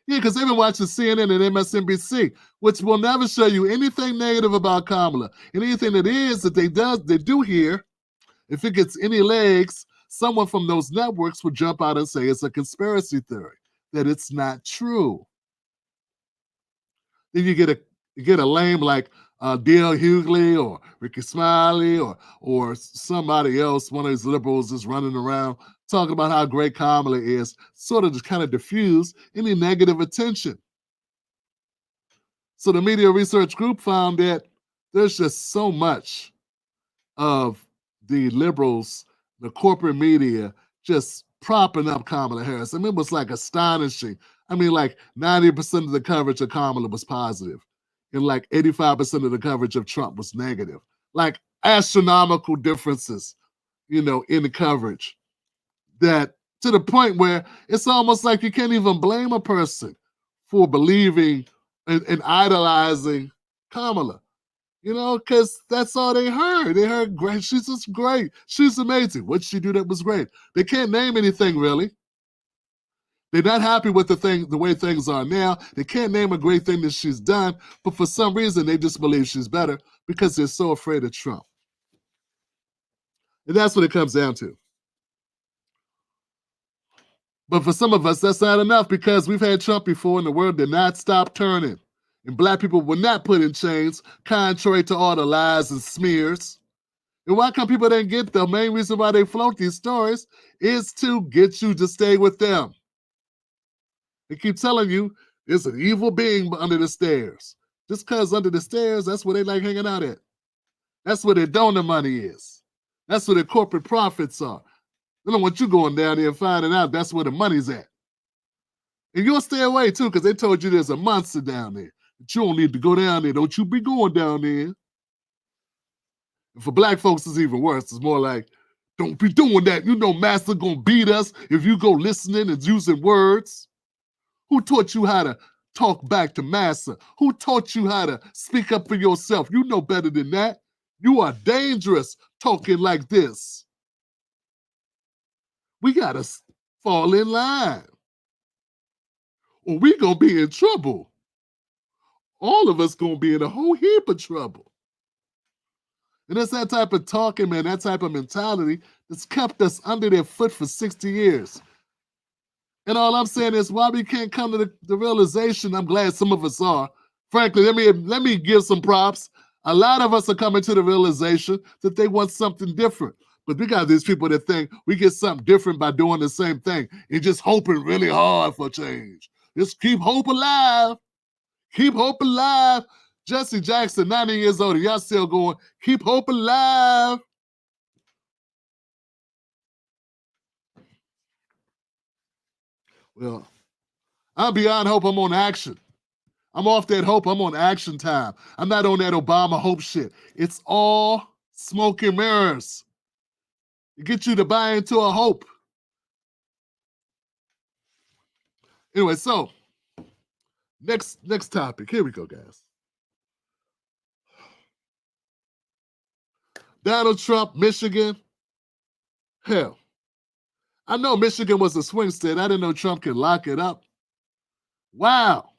Yeah, because they've been watching CNN and MSNBC, which will never show you anything negative about Kamala. And anything that is that they do hear, if it gets any legs, someone from those networks would jump out and say it's a conspiracy theory, that it's not true. Then you get a lame like D.L. Hughley or Ricky Smiley or somebody else, one of these liberals is running around talking about how great Kamala is, sort of just kind of diffuse any negative attention. So the Media Research Group found that there's just so much of the liberals, the corporate media, just propping up Kamala Harris. I mean, it was like astonishing. I mean, like 90% of the coverage of Kamala was positive, and like 85% of the coverage of Trump was negative. Like astronomical differences, in the coverage. That to the point where it's almost like you can't even blame a person for believing and idolizing Kamala. Because that's all they heard. They heard, great, she's just great. She's amazing. What'd she do that was great? They can't name anything, really. They're not happy with the way things are now. They can't name a great thing that she's done, but for some reason, they just believe she's better because they're so afraid of Trump. And that's what it comes down to. But for some of us, that's not enough because we've had Trump before and the world did not stop turning. And black people were not put in chains, contrary to all the lies and smears. And why come people didn't get the main reason why they float these stories is to get you to stay with them. They keep telling you there's an evil being under the stairs. Just because under the stairs, that's where they like hanging out at. That's where their donor money is. That's where their corporate profits are. They don't want you going down there and finding out that's where the money's at. And you'll stay away too, because they told you there's a monster down there. But you don't need to go down there. Don't you be going down there. And for black folks, it's even worse. It's more like Don't be doing that. You know Master gonna beat us if you go listening and using words. Who taught you how to talk back to Master? Who taught you how to speak up for yourself? You know better than that. You are dangerous talking like this. We gotta fall in line, or we gonna be in trouble. All of us gonna be in a whole heap of trouble. And it's that type of talking, man, that type of mentality that's kept us under their foot for 60 years. And all I'm saying is why we can't come to the realization, I'm glad some of us are. Frankly, let me give some props. A lot of us are coming to the realization that they want something different. But we got these people that think we get something different by doing the same thing and just hoping really hard for change. Just keep hope alive. Keep hope alive. Jesse Jackson, 90 years old, y'all still going, keep hope alive. Well, I'm beyond hope. I'm on action. I'm off that hope. I'm on action time. I'm not on that Obama hope shit. It's all smoke and mirrors. It gets you to buy into a hope. Anyway, so next topic. Here we go, guys. Donald Trump, Michigan. Hell, I know Michigan was a swing state. I didn't know Trump could lock it up. Wow.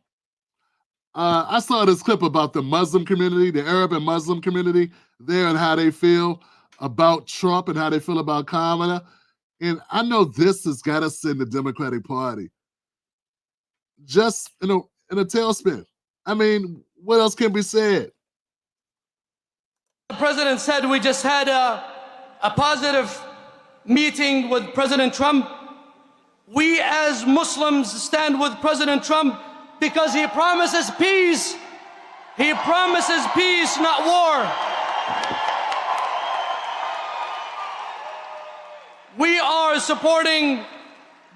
I saw this clip about the Muslim community, the Arab and Muslim community there, and how they feel about Trump and how they feel about Kamala. And I know this has got us in the Democratic Party just in a tailspin. I mean, what else can be said? The president said we just had a positive meeting with President Trump. We as Muslims stand with President Trump because he promises peace. He promises peace, not war. We are supporting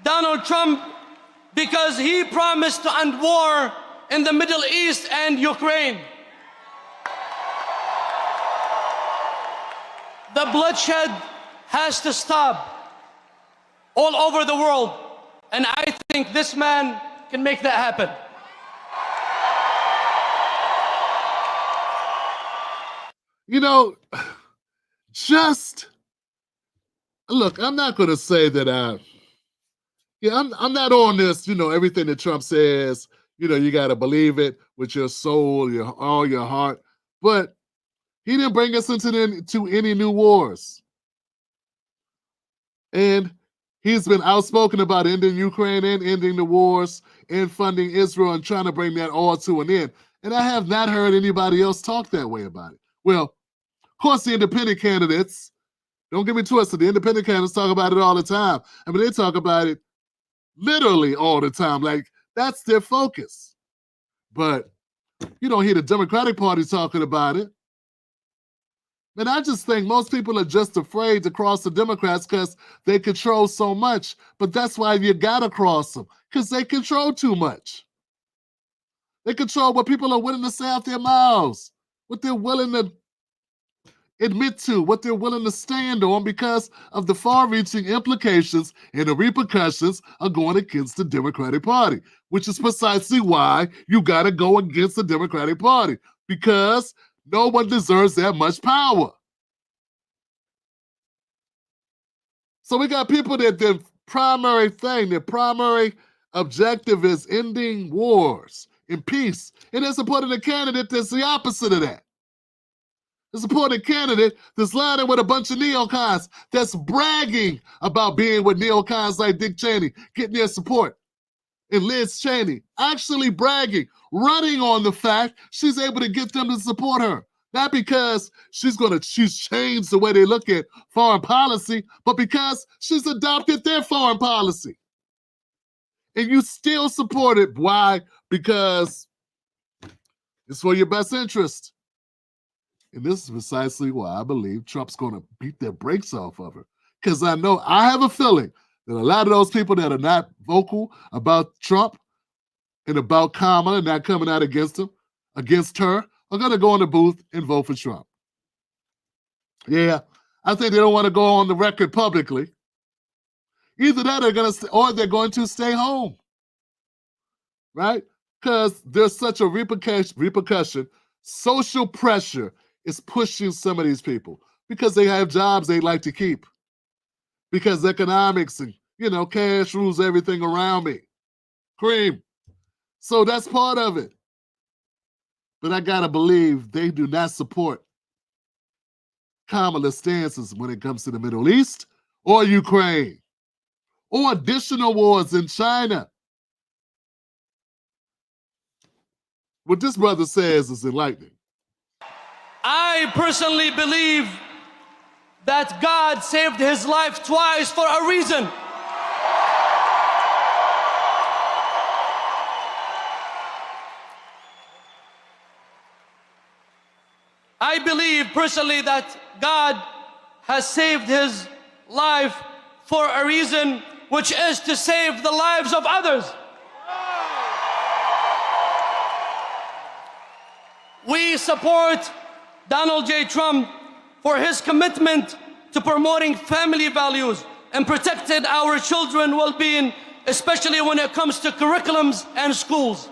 Donald Trump because he promised to end war in the Middle East and Ukraine. The bloodshed has to stop all over the world, and I think this man can make that happen. You know, just look, I'm not going to say that I'm not on this, everything that Trump says, you got to believe it with your soul, all your heart. But he didn't bring us into any new wars. And he's been outspoken about ending Ukraine and ending the wars and funding Israel and trying to bring that all to an end. And I have not heard anybody else talk that way about it. Well, of course, the independent candidates, don't get me twisted, the independent candidates talk about it all the time. I mean, they talk about it literally all the time. Like, that's their focus. But you don't hear the Democratic Party talking about it. And I just think most people are just afraid to cross the Democrats because they control so much. But that's why you gotta cross them, because they control too much. They control what people are willing to say out their mouths, what they're willing to admit to, what they're willing to stand on, because of the far-reaching implications and the repercussions of going against the Democratic Party, which is precisely why you gotta go against the Democratic Party, because no one deserves that much power. So we got people that their primary thing, their primary objective is ending wars and peace. And they're supporting a candidate that's the opposite of that. They're supporting a candidate that's lining with a bunch of neocons, that's bragging about being with neocons like Dick Cheney, getting their support. And Liz Cheney actually bragging, running on the fact she's able to get them to support her. Not because she's changed the way they look at foreign policy, but because she's adopted their foreign policy. And you still support it. Why? Because it's for your best interest. And this is precisely why I believe Trump's going to beat their brakes off of her. Because I have a feeling that a lot of those people that are not vocal about Trump and about Kamala not coming out against her, are going to go in the booth and vote for Trump. Yeah, I think they don't want to go on the record publicly. Either that or they're going to stay home, right? Because there's such a repercussion. Social pressure is pushing some of these people because they have jobs they like to keep. Because economics and, cash rules everything around me. Cream. So that's part of it. But I gotta believe they do not support Kamala's stances when it comes to the Middle East or Ukraine or additional wars in China. What this brother says is enlightening. I personally believe that God saved his life twice for a reason. I believe personally that God has saved his life for a reason, which is to save the lives of others. We support Donald J. Trump for his commitment to promoting family values and protecting our children's well-being, especially when it comes to curriculums and schools.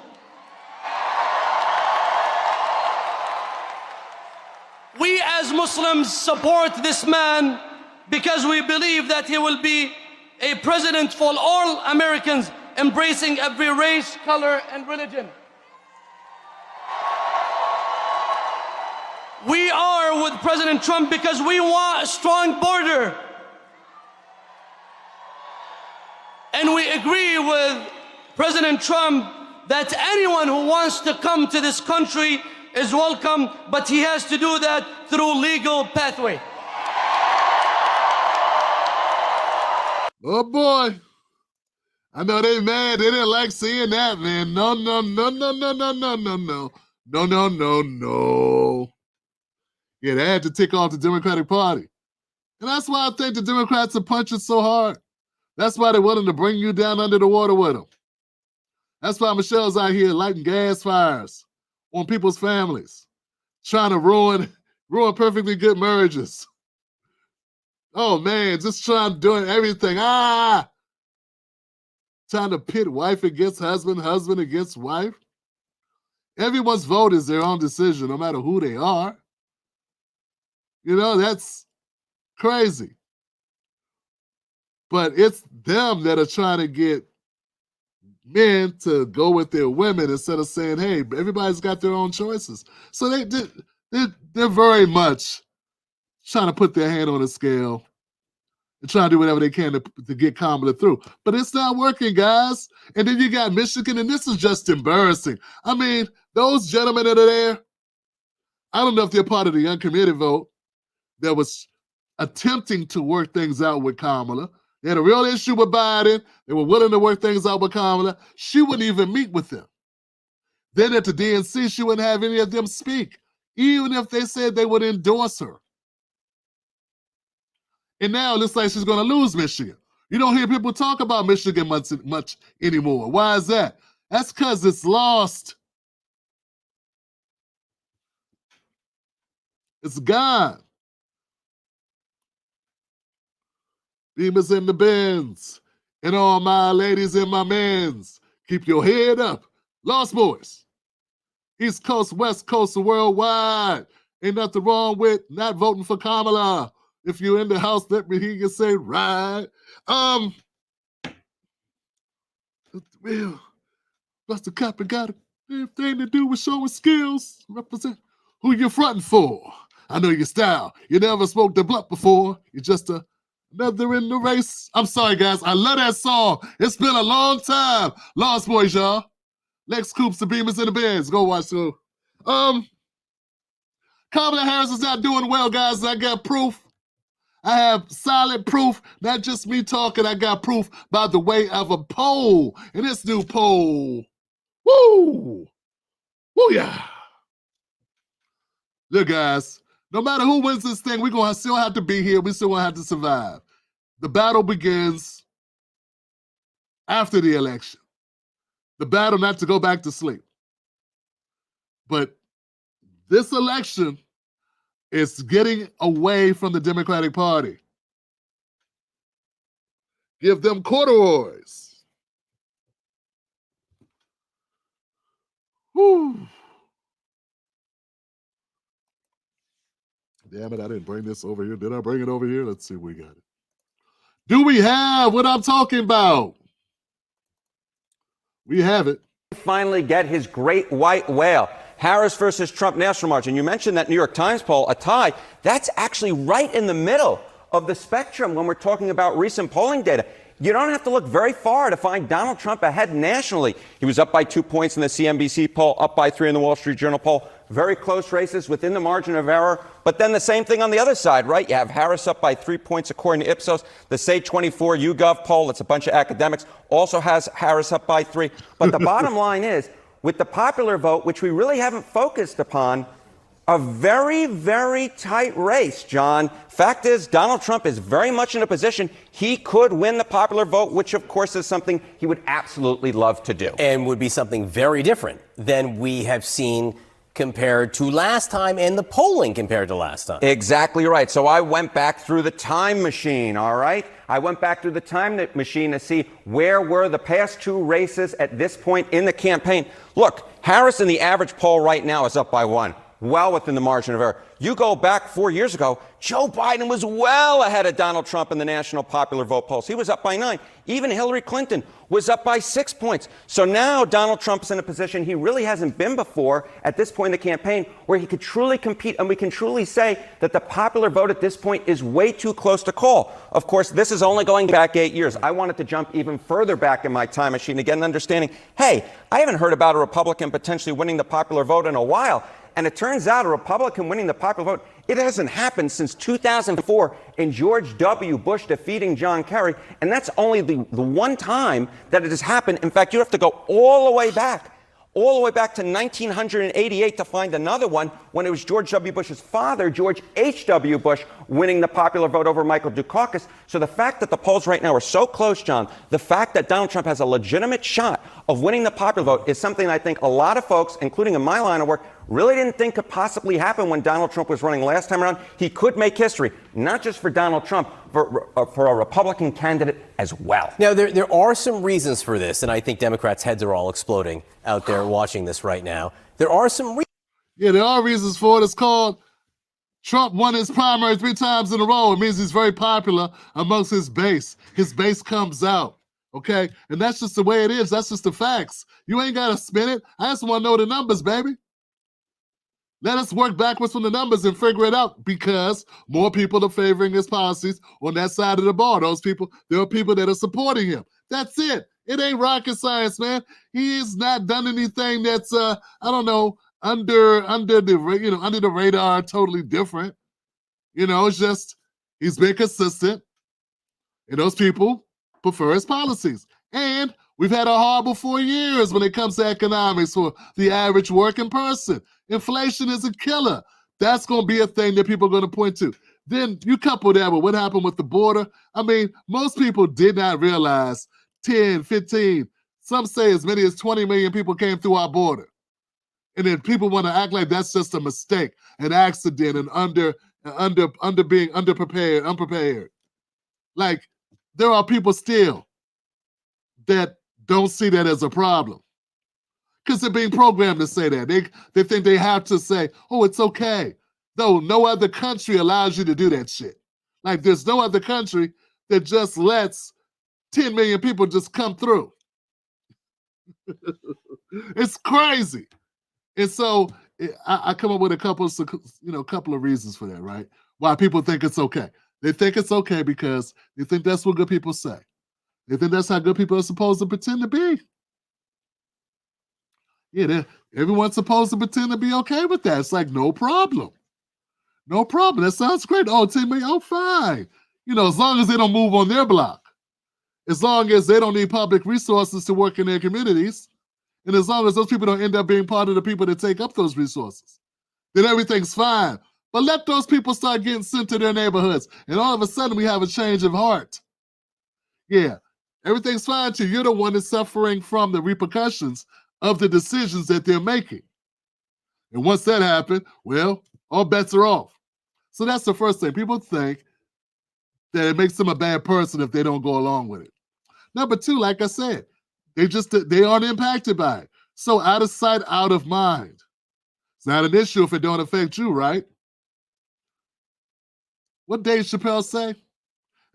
We as Muslims support this man because we believe that he will be a president for all Americans, embracing every race, color, and religion. We are with President Trump because we want a strong border. And we agree with President Trump that anyone who wants to come to this country is welcome, but he has to do that through legal pathway. Oh boy. I know they mad. They didn't like seeing that, man. No. Yeah, they had to tick off the Democratic Party. And that's why I think the Democrats are punching so hard. That's why they're willing to bring you down under the water with them. That's why Michelle's out here lighting gas fires on people's families, trying to ruin perfectly good marriages. Oh, man, just doing everything. Trying to pit wife against husband, husband against wife. Everyone's vote is their own decision, no matter who they are. That's crazy. But it's them that are trying to get men to go with their women instead of saying, hey, everybody's got their own choices. So they're very much trying to put their hand on the scale and trying to do whatever they can to get Kamala through. But it's not working, guys. And then you got Michigan, and this is just embarrassing. I mean, those gentlemen that are there, I don't know if they're part of the uncommitted vote that was attempting to work things out with Kamala. They had a real issue with Biden. They were willing to work things out with Kamala. She wouldn't even meet with them. Then at the DNC, she wouldn't have any of them speak, even if they said they would endorse her. And now it looks like she's going to lose Michigan. You don't hear people talk about Michigan much anymore. Why is that? That's because it's lost. It's gone. Beamers in the bins. And all my ladies and my mens, keep your head up. Lost Boys. East Coast, West Coast, worldwide. Ain't nothing wrong with not voting for Kamala. If you're in the house, let me hear you say, right. Well, Buster Copper got everything to do with showing skills. Represent who you're fronting for. I know your style. You never smoked the blunt before. You're just another in the race. I'm sorry, guys. I love that song. It's been a long time. Lost Boys, y'all. Lex Coops, the Beamers, and the Bands. Go watch the. Kamala Harris is not doing well, guys. I got proof. I have solid proof, not just me talking. I got proof by the way of a poll. And this new poll, woo, yeah. Look, guys, no matter who wins this thing, we're going to still have to be here. We still going to have to survive. The battle begins after the election. The battle not to go back to sleep. But this election, It's getting away from the Democratic Party. Give them corduroys. Whew. Damn it, I didn't bring this over here. Did I bring it over here? Let's see if we got it. Do we have what I'm talking about? We have it. Finally get his great white whale. Harris versus Trump national margin. You mentioned that New York Times poll, a tie. That's actually right in the middle of the spectrum when we're talking about recent polling data. You don't have to look very far to find Donald Trump ahead nationally. He was up by 2 points in the CNBC poll, up by 3 in the Wall Street Journal poll. Very close races within the margin of error. But then the same thing on the other side, right? You have Harris up by 3 points according to Ipsos. The Say 24 YouGov poll, it's a bunch of academics, also has Harris up by 3. But the bottom line is, with the popular vote, which we really haven't focused upon, a very, very tight race, John. Fact is, Donald Trump is very much in a position he could win the popular vote, which, of course, is something he would absolutely love to do. And would be something very different than we have seen compared to last time and the polling compared to last time. Exactly right. So I went back through the time machine, all right? I went back through the time machine to see where were the past 2 races at this point in the campaign. Look, Harris in the average poll right now is up by 1. Well within the margin of error. You go back 4 years ago, Joe Biden was well ahead of Donald Trump in the national popular vote polls. He was up by 9. Even Hillary Clinton was up by 6 points. So now Donald Trump's in a position he really hasn't been before at this point in the campaign where he could truly compete, and we can truly say that the popular vote at this point is way too close to call. Of course, this is only going back 8 years. I wanted to jump even further back in my time machine to get an understanding. Hey, I haven't heard about a Republican potentially winning the popular vote in a while. And it turns out a Republican winning the popular vote, it hasn't happened since 2004 in George W. Bush defeating John Kerry. And that's only the one time that it has happened. In fact, you have to go all the way back to 1988 to find another one when it was George W. Bush's father, George H.W. Bush, winning the popular vote over Michael Dukakis. So the fact that the polls right now are so close, John, the fact that Donald Trump has a legitimate shot of winning the popular vote is something I think a lot of folks, including in my line of work, really didn't think could possibly happen when Donald Trump was running last time around. He could make history, not just for Donald Trump, for a Republican candidate as well. Now, there are some reasons for this, and I think Democrats' heads are all exploding out there watching this right now. There are some reasons. Yeah, there are reasons for it. It's called Trump won his primary 3 times in a row. It means he's very popular amongst his base. His base comes out, okay? And that's just the way it is. That's just the facts. You ain't got to spin it. I just want to know the numbers, baby. Let us work backwards from the numbers and figure it out, because more people are favoring his policies on that side of the ball. Those people, there are people that are supporting him. That's it. It ain't rocket science, man. He has not done anything that's I don't know, under the radar, totally different. It's just he's been consistent, and those people prefer his policies. And we've had a horrible 4 years when it comes to economics for the average working person. Inflation is a killer. That's going to be a thing that people are going to point to. Then you couple that with what happened with the border. I mean, most people did not realize 10, 15, some say as many as 20 million people came through our border. And then people want to act like that's just a mistake, an accident, and being unprepared. Like, there are people still that don't see that as a problem, because they're being programmed to say that. They think they have to say, oh, it's okay. Though no other country allows you to do that shit. Like, there's no other country that just lets 10 million people just come through. It's crazy. And so I come up with a couple of reasons for that, right? Why people think it's okay. They think it's okay because they think that's what good people say. They think that's how good people are supposed to pretend to be. Yeah, everyone's supposed to pretend to be okay with that. It's like, no problem. No problem. That sounds great. Oh, 10 million, oh, fine. As long as they don't move on their block. As long as they don't need public resources to work in their communities. And as long as those people don't end up being part of the people that take up those resources, then everything's fine. But let those people start getting sent to their neighborhoods. And all of a sudden, we have a change of heart. Yeah, everything's fine till you're the one that's suffering from the repercussions of the decisions that they're making. And once that happens, well, all bets are off. So that's the first thing. People think that it makes them a bad person if they don't go along with it. Number two, like I said, they aren't impacted by it. So out of sight, out of mind. It's not an issue if it don't affect you, right? What Dave Chappelle say?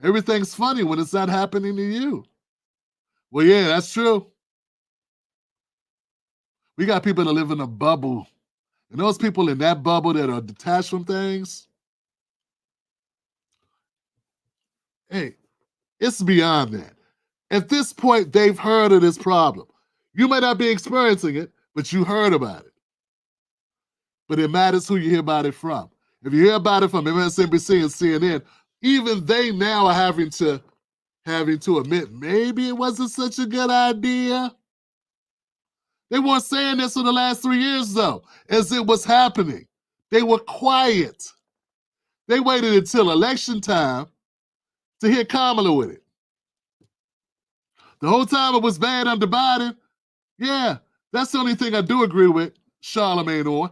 Everything's funny when it's not happening to you. Well, yeah, that's true. We got people that live in a bubble. And those people in that bubble that are detached from things, hey, it's beyond that. At this point, they've heard of this problem. You may not be experiencing it, but you heard about it. But it matters who you hear about it from. If you hear about it from MSNBC and CNN, even they now are having to admit maybe it wasn't such a good idea. They weren't saying this for the last 3 years, though, as it was happening. They were quiet. They waited until election time to hit Kamala with it. The whole time it was bad under Biden. Yeah, that's the only thing I do agree with Charlemagne on.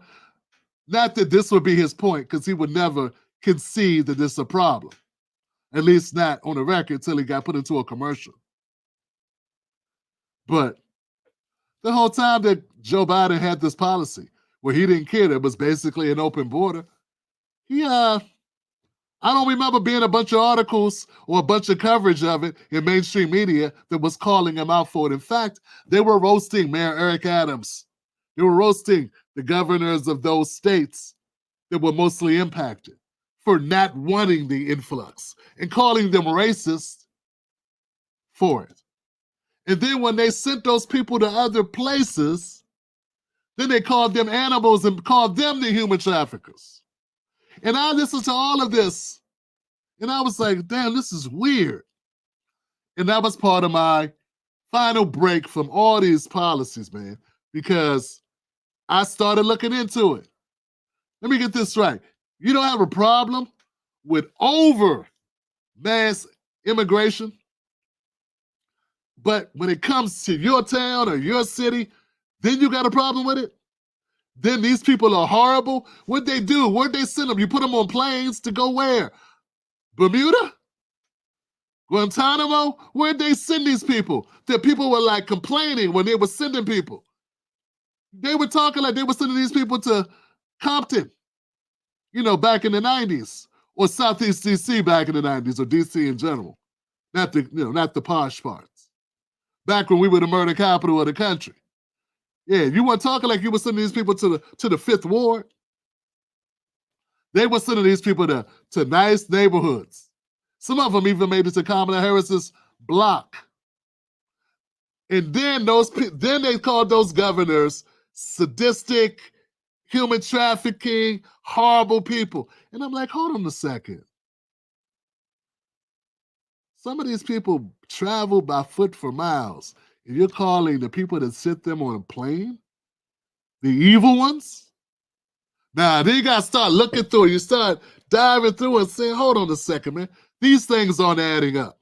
Not that this would be his point, because he would never concede that this is a problem. At least not on the record until he got put into a commercial. But the whole time that Joe Biden had this policy where he didn't care, that was basically an open border, I don't remember being a bunch of articles or a bunch of coverage of it in mainstream media that was calling him out for it. In fact, they were roasting Mayor Eric Adams. They were roasting the governors of those states that were mostly impacted for not wanting the influx and calling them racist for it. And then when they sent those people to other places, then they called them animals and called them the human traffickers. And I listened to all of this, and I was like, damn, this is weird. And that was part of my final break from all these policies, man, because I started looking into it. Let me get this right. You don't have a problem with over mass immigration, but when it comes to your town or your city, then you got a problem with it? Then these people are horrible? What'd they do? Where'd they send them? You put them on planes to go where? Bermuda? Guantanamo? Where'd they send these people? That people were like complaining when they were sending people. They were talking like they were sending these people to Compton, back in the 90s, or Southeast DC back in the 90s, or DC in general. Not the posh parts. Back when we were the murder capital of the country. Yeah, you weren't talking like you were sending these people to the Fifth Ward. They were sending these people to nice neighborhoods. Some of them even made it to Kamala Harris's block. And then they called those governors sadistic, human trafficking, horrible people. And I'm like, hold on a second. Some of these people travel by foot for miles. And you're calling the people that sit them on a plane the evil ones? Now, then you got to start looking through it. You start diving through and saying, hold on a second, man. These things aren't adding up.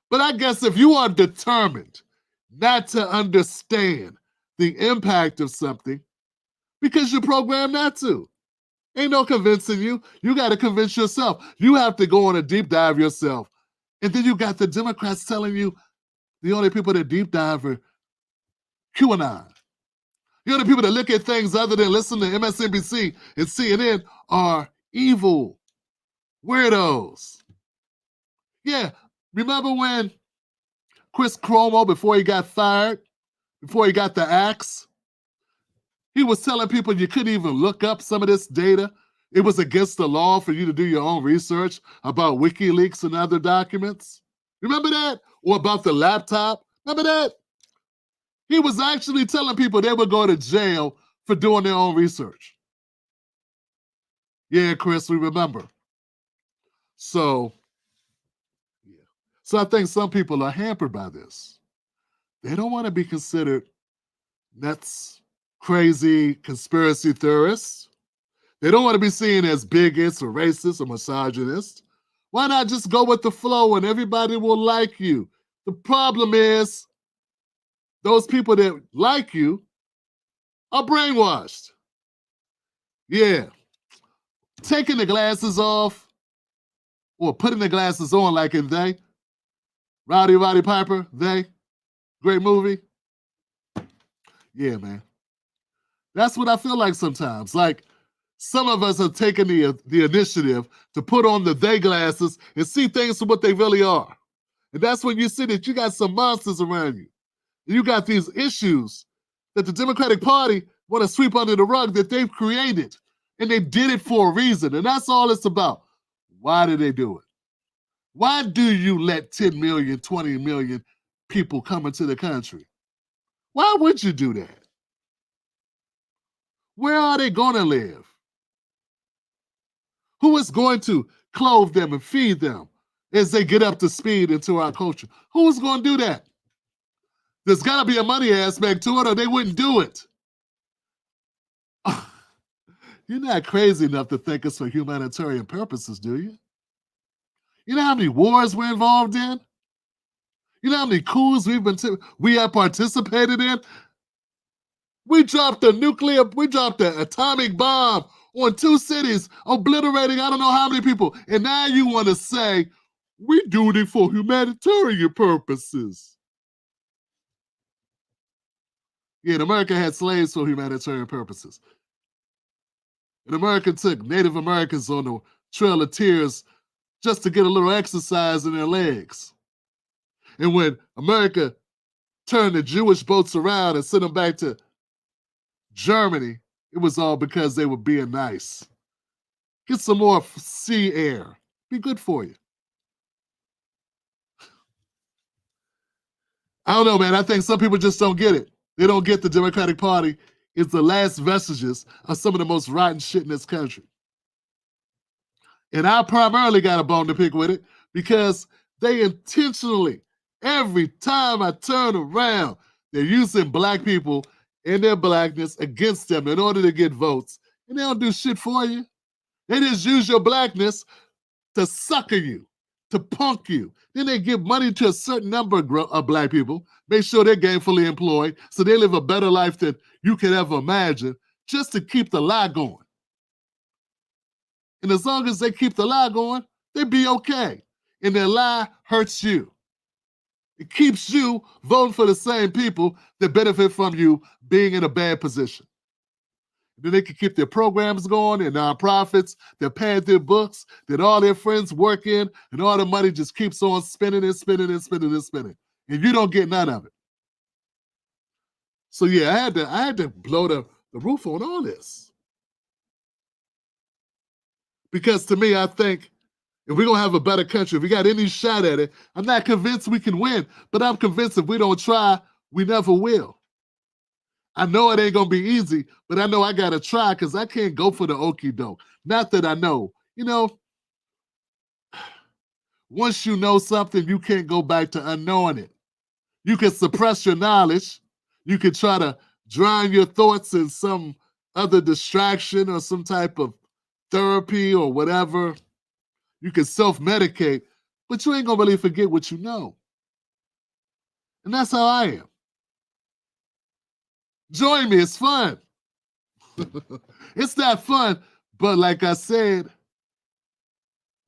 But I guess if you are determined not to understand the impact of something, because you're programmed not to. Ain't no convincing you. You got to convince yourself. You have to go on a deep dive yourself. And then you got the Democrats telling you the only people that deep dive are QAnon. The only people that look at things other than listen to MSNBC and CNN are evil weirdos. Yeah, remember when Chris Cuomo, before he got fired, before he got the axe, he was telling people you couldn't even look up some of this data. It was against the law for you to do your own research about WikiLeaks and other documents. Remember that? Or about the laptop? Remember that? He was actually telling people they would go to jail for doing their own research. Yeah, Chris, we remember. So I think some people are hampered by this. They don't want to be considered nuts, crazy conspiracy theorists. They don't want to be seen as bigots or racists or misogynists. Why not just go with the flow and everybody will like you? The problem is those people that like you are brainwashed. Yeah. taking the glasses off or putting the glasses on like in They. Roddy Piper, They. Great movie. Yeah, man. That's what I feel like sometimes. Like, some of us have taken the initiative to put on the They glasses and see things for what they really are. And that's when you see that you got some monsters around you. You got these issues that the Democratic Party want to sweep under the rug that they've created. And they did it for a reason. And that's all it's about. Why did they do it? Why do you let 10 million, 20 million people come into the country? Why would you do that? Where are they going to live? Who is going to clothe them and feed them as they get up to speed into our culture? Who is going to do that? There's got to be a money aspect to it or they wouldn't do it. You're not crazy enough to think it's for humanitarian purposes, do you? You know how many wars we're involved in? You know how many coups we have participated in? We dropped the atomic bomb on 2 cities, obliterating I don't know how many people. And now you want to say, we're doing it for humanitarian purposes. Yeah, and America had slaves for humanitarian purposes. And America took Native Americans on the Trail of Tears just to get a little exercise in their legs. And when America turned the Jewish boats around and sent them back to Germany, it was all because they were being nice. Get some more sea air. Be good for you. I don't know, man. I think some people just don't get it. They don't get the Democratic Party is the last vestiges of some of the most rotten shit in this country. And I primarily got a bone to pick with it because they intentionally, every time I turn around, they're using black people and their blackness against them in order to get votes. And they don't do shit for you. They just use your blackness to sucker you, to punk you. Then they give money to a certain number of black people, make sure they're gainfully employed, so they live a better life than you could ever imagine, just to keep the lie going. And as long as they keep the lie going, they be okay. And their lie hurts you. It keeps you voting for the same people that benefit from you being in a bad position. Then they can keep their programs going, their nonprofits, they're paying their books, that all their friends work in, and all the money just keeps on spinning and spinning and spinning and spinning. And you don't get none of it. So yeah, I had to blow the roof on all this. Because to me, I think if we're going to have a better country, if we got any shot at it, I'm not convinced we can win, but I'm convinced if we don't try, we never will. I know it ain't going to be easy, but I know I got to try because I can't go for the okie doke. Not that I know. You know, once you know something, you can't go back to unknowing it. You can suppress your knowledge. You can try to drown your thoughts in some other distraction or some type of therapy or whatever. You can self-medicate, but you ain't going to really forget what you know. And that's how I am. Join me, it's fun. It's not fun, but like I said,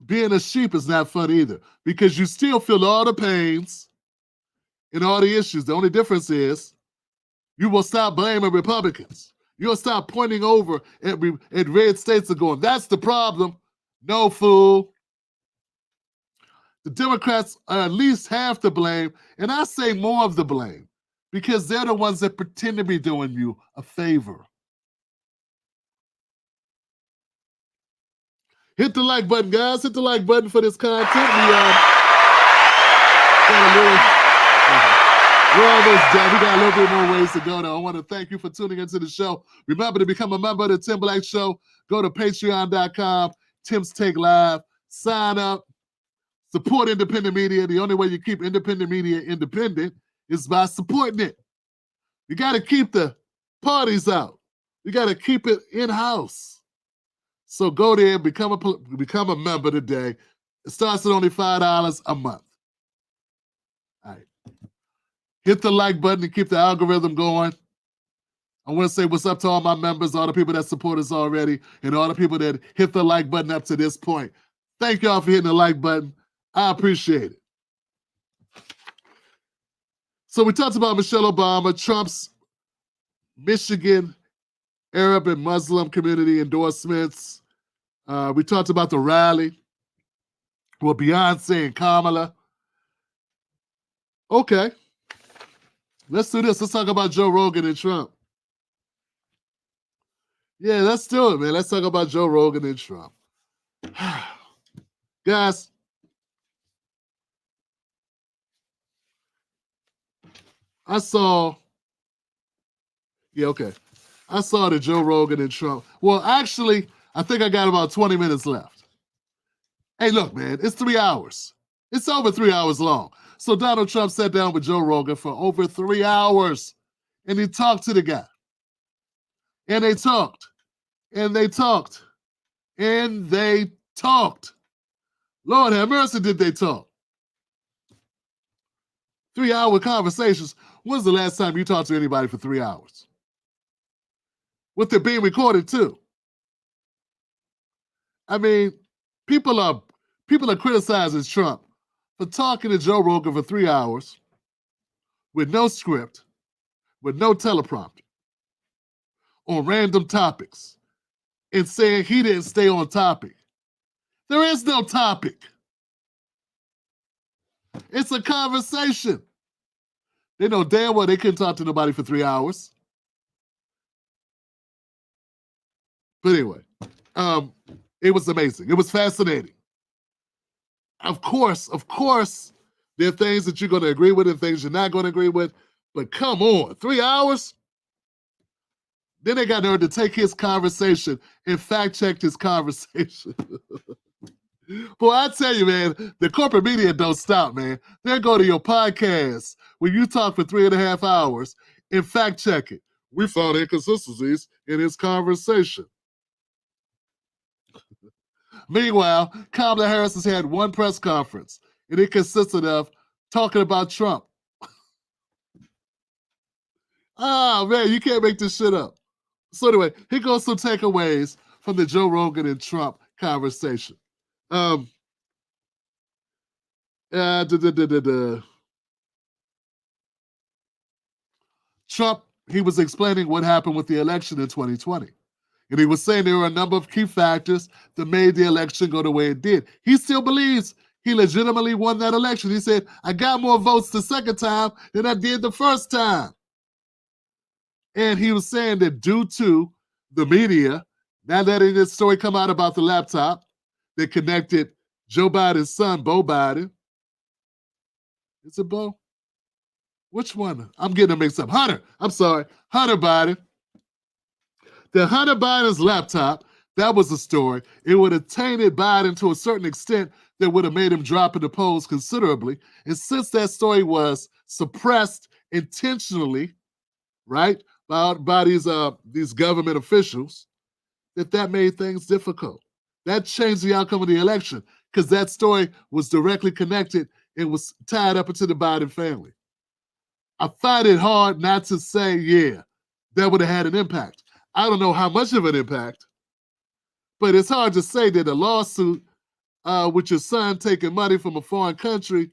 being a sheep is not fun either because you still feel all the pains and all the issues. The only difference is you will stop blaming Republicans. You'll stop pointing over at red states and going, that's the problem. No, fool. The Democrats are at least half the blame, and I say more of the blame because they're the ones that pretend to be doing you a favor. Hit the like button, guys. Hit the like button for this content. We're almost done. We got a little bit more ways to go, though. I want to thank you for tuning into the show. Remember to become a member of the Tim Black Show. Go to patreon.com, Tim's Take Live. Sign up. Support independent media. The only way you keep independent media independent is by supporting it. You got to keep the parties out. You got to keep it in-house. So go there, become a member today. It starts at only $5 a month. All right. Hit the like button to keep the algorithm going. I want to say what's up to all my members, all the people that support us already, and all the people that hit the like button up to this point. Thank y'all for hitting the like button. I appreciate it. So we talked about Michelle Obama, Trump's Michigan Arab and Muslim community endorsements. We talked about the rally with Beyonce and Kamala. Okay. Let's do this. Let's talk about Joe Rogan and Trump. Yeah, let's do it, man. Let's talk about Joe Rogan and Trump. Guys, I saw the Joe Rogan and Trump. Well, actually, I think I got about 20 minutes left. Hey, look, man, it's 3 hours. It's over 3 hours long. So Donald Trump sat down with Joe Rogan for over 3 hours, and he talked to the guy. And they talked, and they talked, and they talked. Lord have mercy, did they talk? 3 hour conversations. When's the last time you talked to anybody for 3 hours? With it being recorded too. I mean, people are criticizing Trump for talking to Joe Rogan for 3 hours with no script, with no teleprompter, on random topics, and saying he didn't stay on topic. There is no topic. It's a conversation. They know damn well they couldn't talk to nobody for 3 hours. But anyway, it was amazing. It was fascinating. Of course, there are things that you're going to agree with and things you're not going to agree with. But come on, 3 hours? Then they got nerve to take his conversation and fact-check his conversation. Boy, I tell you, man, the corporate media don't stop, man. They'll go to your podcast when you talk for 3.5 hours and fact-check it. We found inconsistencies in his conversation. Meanwhile, Kamala Harris has had one press conference, and it consisted of talking about Trump. Oh, man, you can't make this shit up. So anyway, here goes some takeaways from the Joe Rogan and Trump conversation. Trump, he was explaining what happened with the election in 2020. And he was saying there were a number of key factors that made the election go the way it did. He still believes he legitimately won that election. He said, I got more votes the second time than I did the first time. And he was saying that due to the media, now letting this story come out about the laptop that connected Joe Biden's son, Beau Biden. Is it Beau? Which one? I'm getting them mixed up. Hunter. I'm sorry. Hunter Biden. The Hunter Biden's laptop, that was the story. It would have tainted Biden to a certain extent that would have made him drop in the polls considerably. And since that story was suppressed intentionally, right, by these government officials, that made things difficult. That changed the outcome of the election because that story was directly connected and was tied up into the Biden family. I find it hard not to say, yeah, that would have had an impact. I don't know how much of an impact, but it's hard to say that a lawsuit with your son taking money from a foreign country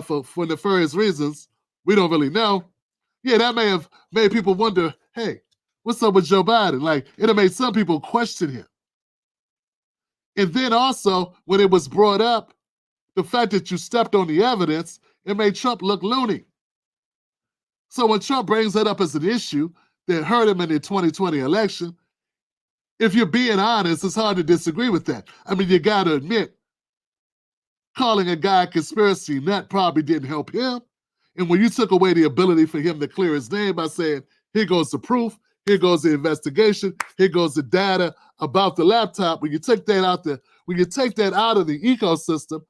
for nefarious reasons, we don't really know. Yeah, that may have made people wonder, hey, what's up with Joe Biden? Like, it made some people question him. And then also, when it was brought up, the fact that you stepped on the evidence, it made Trump look loony. So when Trump brings that up as an issue that hurt him in the 2020 election, if you're being honest, it's hard to disagree with that. I mean, you got to admit, calling a guy a conspiracy nut probably didn't help him. And when you took away the ability for him to clear his name by saying, here goes the proof, here goes the investigation, here goes the data about the laptop, when you take that out of the ecosystem,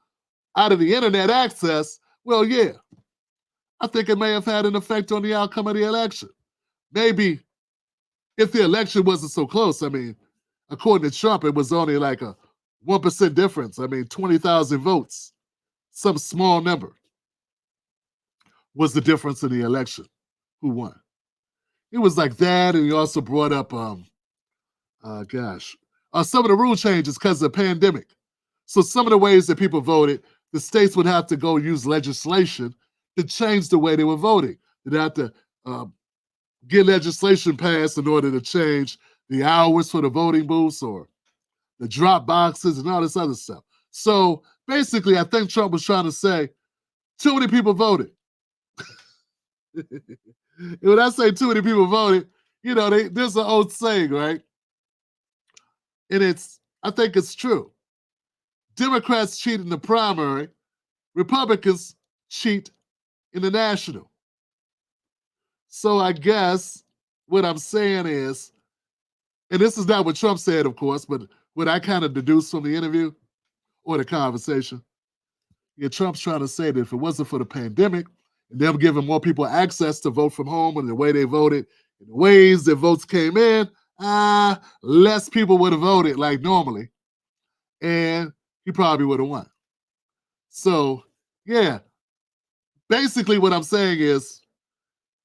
out of the internet access, well, yeah, I think it may have had an effect on the outcome of the election. Maybe if the election wasn't so close, I mean, according to Trump, it was only like a 1% difference. I mean, 20,000 votes, some small number was the difference in the election. Who won? It was like that, and he also brought up, some of the rule changes because of the pandemic. So some of the ways that people voted, the states would have to go use legislation to change the way they were voting. They'd have to get legislation passed in order to change the hours for the voting booths or the drop boxes and all this other stuff. So basically, I think Trump was trying to say, too many people voted. When I say too many people voted, there's an old saying, right? And I think it's true. Democrats cheat in the primary, Republicans cheat in the national. So I guess what I'm saying is, and this is not what Trump said, of course, but what I kind of deduced from the interview or the conversation, Trump's trying to say that if it wasn't for the pandemic and them giving more people access to vote from home and the way they voted, and the ways that votes came in, less people would have voted like normally, and he probably would have won. So, yeah, basically what I'm saying is,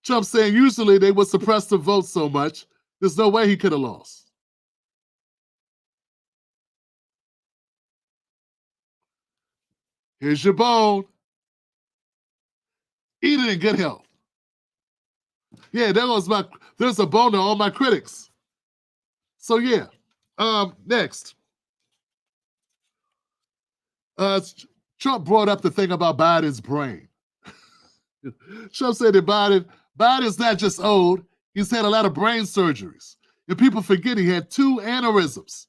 Trump's saying usually they would suppress the vote so much, there's no way he could have lost. Here's your bone. Eat it in good health. Yeah, there's a bone to all my critics. So yeah, next. Trump brought up the thing about Biden's brain. Trump said that Biden's not just old, he's had a lot of brain surgeries. And people forget he had 2 aneurysms.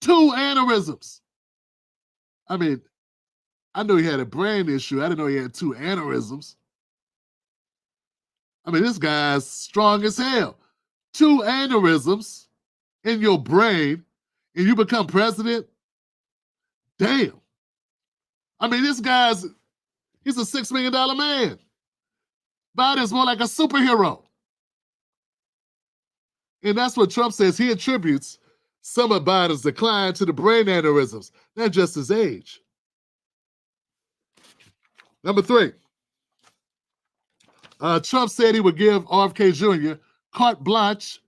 2 aneurysms. I mean, I knew he had a brain issue. I didn't know he had 2 aneurysms. I mean, this guy's strong as hell. 2 aneurysms in your brain, and you become president? Damn. I mean, he's a $6 million man. Biden's more like a superhero. And that's what Trump says. He attributes some of Biden's decline to the brain aneurysms, not just his age. Number 3. Trump said he would give RFK Jr. carte blanche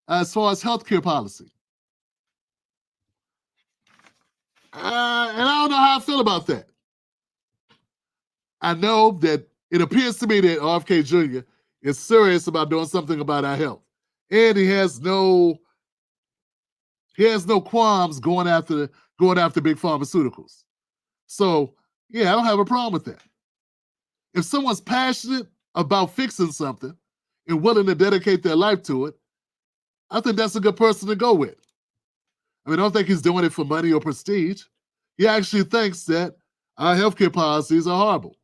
as far as healthcare policy. And I don't know how I feel about that. I know that it appears to me that RFK Jr. is serious about doing something about our health. And he has no qualms going after big pharmaceuticals. So, yeah, I don't have a problem with that. If someone's passionate about fixing something and willing to dedicate their life to it, I think that's a good person to go with. I mean, I don't think he's doing it for money or prestige. He actually thinks that our healthcare policies are horrible,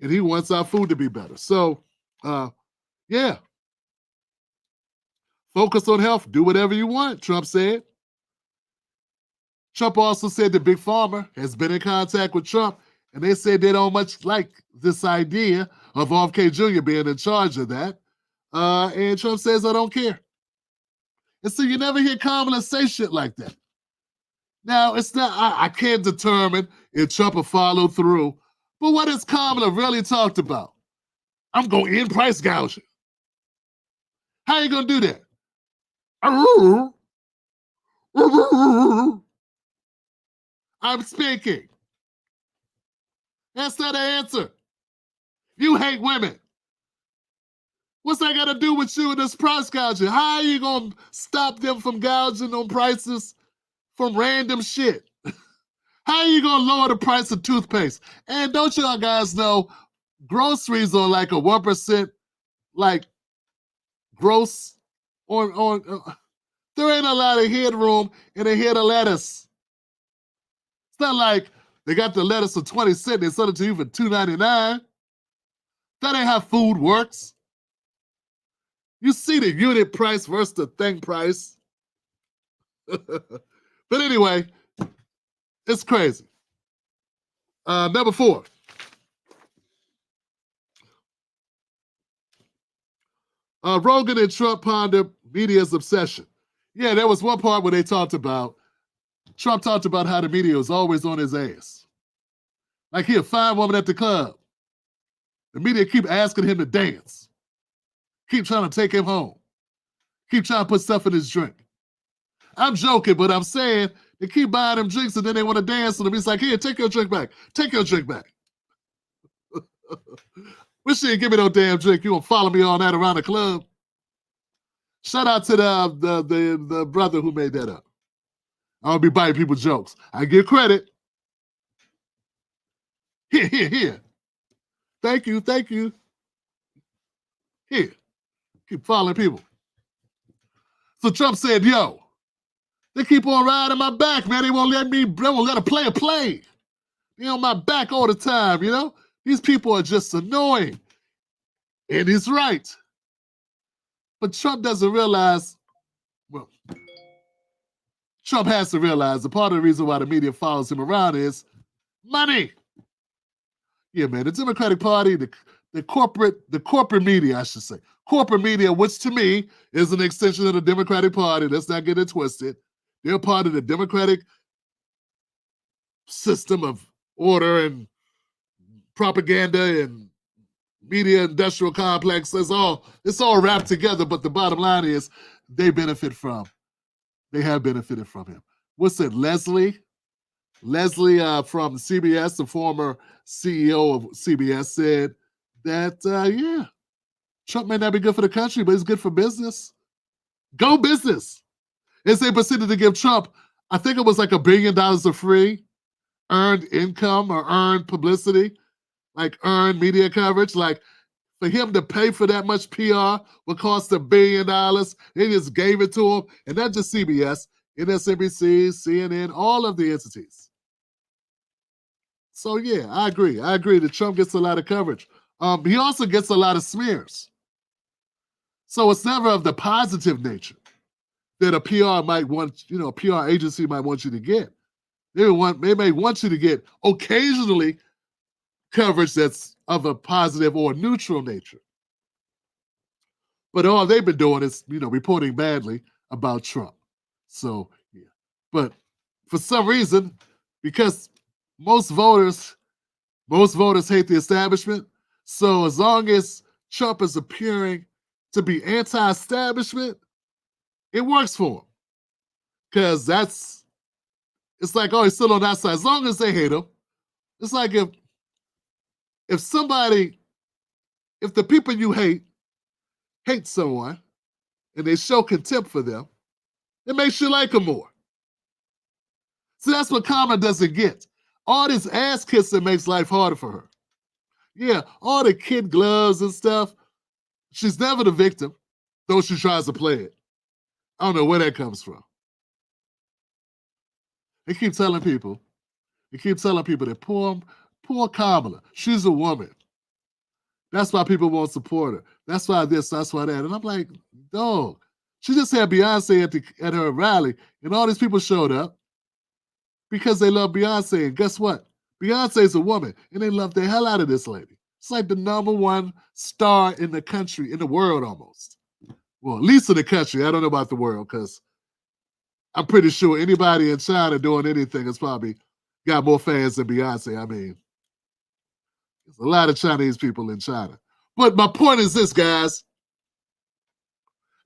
and he wants our food to be better. So, yeah. Focus on health. Do whatever you want, Trump said. Trump also said that Big Pharma has been in contact with Trump, and they said they don't much like this idea of RFK Jr. being in charge of that. And Trump says, I don't care. And so you never hear Kamala say shit like that. Now, it's not, I can't determine if Trump will follow through, but what has Kamala really talked about? I'm going to end price gouging. How are you going to do that? I'm speaking. That's not an answer. You hate women. What's that got to do with you in this price gouging? How are you going to stop them from gouging on prices from random shit? How are you going to lower the price of toothpaste? And don't y'all guys know, groceries are like a 1%, like, gross on there ain't a lot of headroom in a head of lettuce. It's not like they got the lettuce for 20 cents, they sold it to you for $2.99. That ain't how food works. You see the unit price versus the thing price. But anyway, it's crazy. Number 4. Rogan and Trump ponder media's obsession. Yeah, there was one part where Trump talked about how the media was always on his ass. Like he'll find a woman at the club. The media keep asking him to dance. Keep trying to take him home. Keep trying to put stuff in his drink. I'm joking, but I'm saying they keep buying him drinks and then they want to dance with him. He's like, here, take your drink back. Take your drink back. Wish you didn't give me no damn drink. You gonna follow me all night around the club. Shout out to the brother who made that up. I don't be biting people's jokes. I give credit. Here. Thank you. Here. Keep following people. So Trump said, yo, they keep on riding my back, man. They won't let a player play. They on my back all the time, you know? These people are just annoying. And he's right. But Trump doesn't realize, well, Trump has to realize the part of the reason why the media follows him around is money. Yeah, man, the Democratic Party, the corporate media, I should say. Corporate media, which to me is an extension of the Democratic Party. Let's not get it twisted. They're part of the Democratic system of order and propaganda and media industrial complex. It's all wrapped together, but the bottom line is they have benefited from him. What's it, Leslie from CBS, the former CEO of CBS, said that, Trump may not be good for the country, but he's good for business. Go business. As they proceeded to give Trump, I think it was like $1 billion of free earned income or earned publicity, like earned media coverage. Like for him to pay for that much PR would cost $1 billion. They just gave it to him. And not just CBS, MSNBC, CNN, all of the entities. So yeah, I agree. that Trump gets a lot of coverage. He also gets a lot of smears. So it's never of the positive nature that a PR agency might want you to get. They may want you to get occasionally coverage that's of a positive or neutral nature. But all they've been doing is, reporting badly about Trump. So, yeah. But for some reason, because most voters hate the establishment, so as long as Trump is appearing to be anti-establishment, it works for him. Because it's like, oh, he's still on that side. As long as they hate him, it's like if the people you hate someone and they show contempt for them, it makes you like them more. So that's what Kamala doesn't get. All this ass kissing makes life harder for her. Yeah, all the kid gloves and stuff. She's never the victim, though she tries to play it. I don't know where that comes from. They keep telling people that poor Kamala, she's a woman. That's why people won't support her. That's why this, that's why that. And I'm like, dog, she just had Beyonce at her rally, and all these people showed up because they love Beyonce. And guess what? Beyonce's a woman, and they love the hell out of this lady. It's like the #1 star in the country, in the world almost. Well, at least in the country. I don't know about the world, because I'm pretty sure anybody in China doing anything has probably got more fans than Beyonce. I mean, there's a lot of Chinese people in China. But my point is this, guys.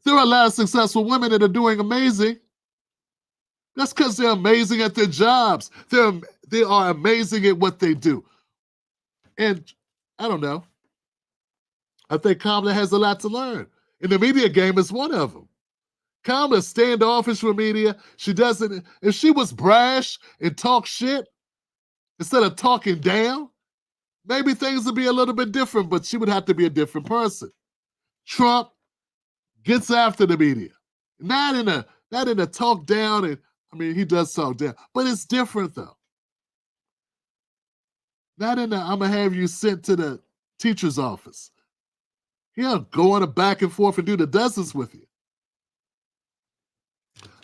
There are a lot of successful women that are doing amazing. That's because they're amazing at their jobs. They are amazing at what they do. And I don't know. I think Kamala has a lot to learn. And the media game is one of them. Kamala's standoffish with media. She doesn't, if she was brash and talk shit instead of talking down, maybe things would be a little bit different, but she would have to be a different person. Trump gets after the media. Not in a talk down, and I mean, he does talk down, but it's different though. Not in the, I'm gonna have you sent to the teacher's office. He'll go on a back and forth and do the dozens with you.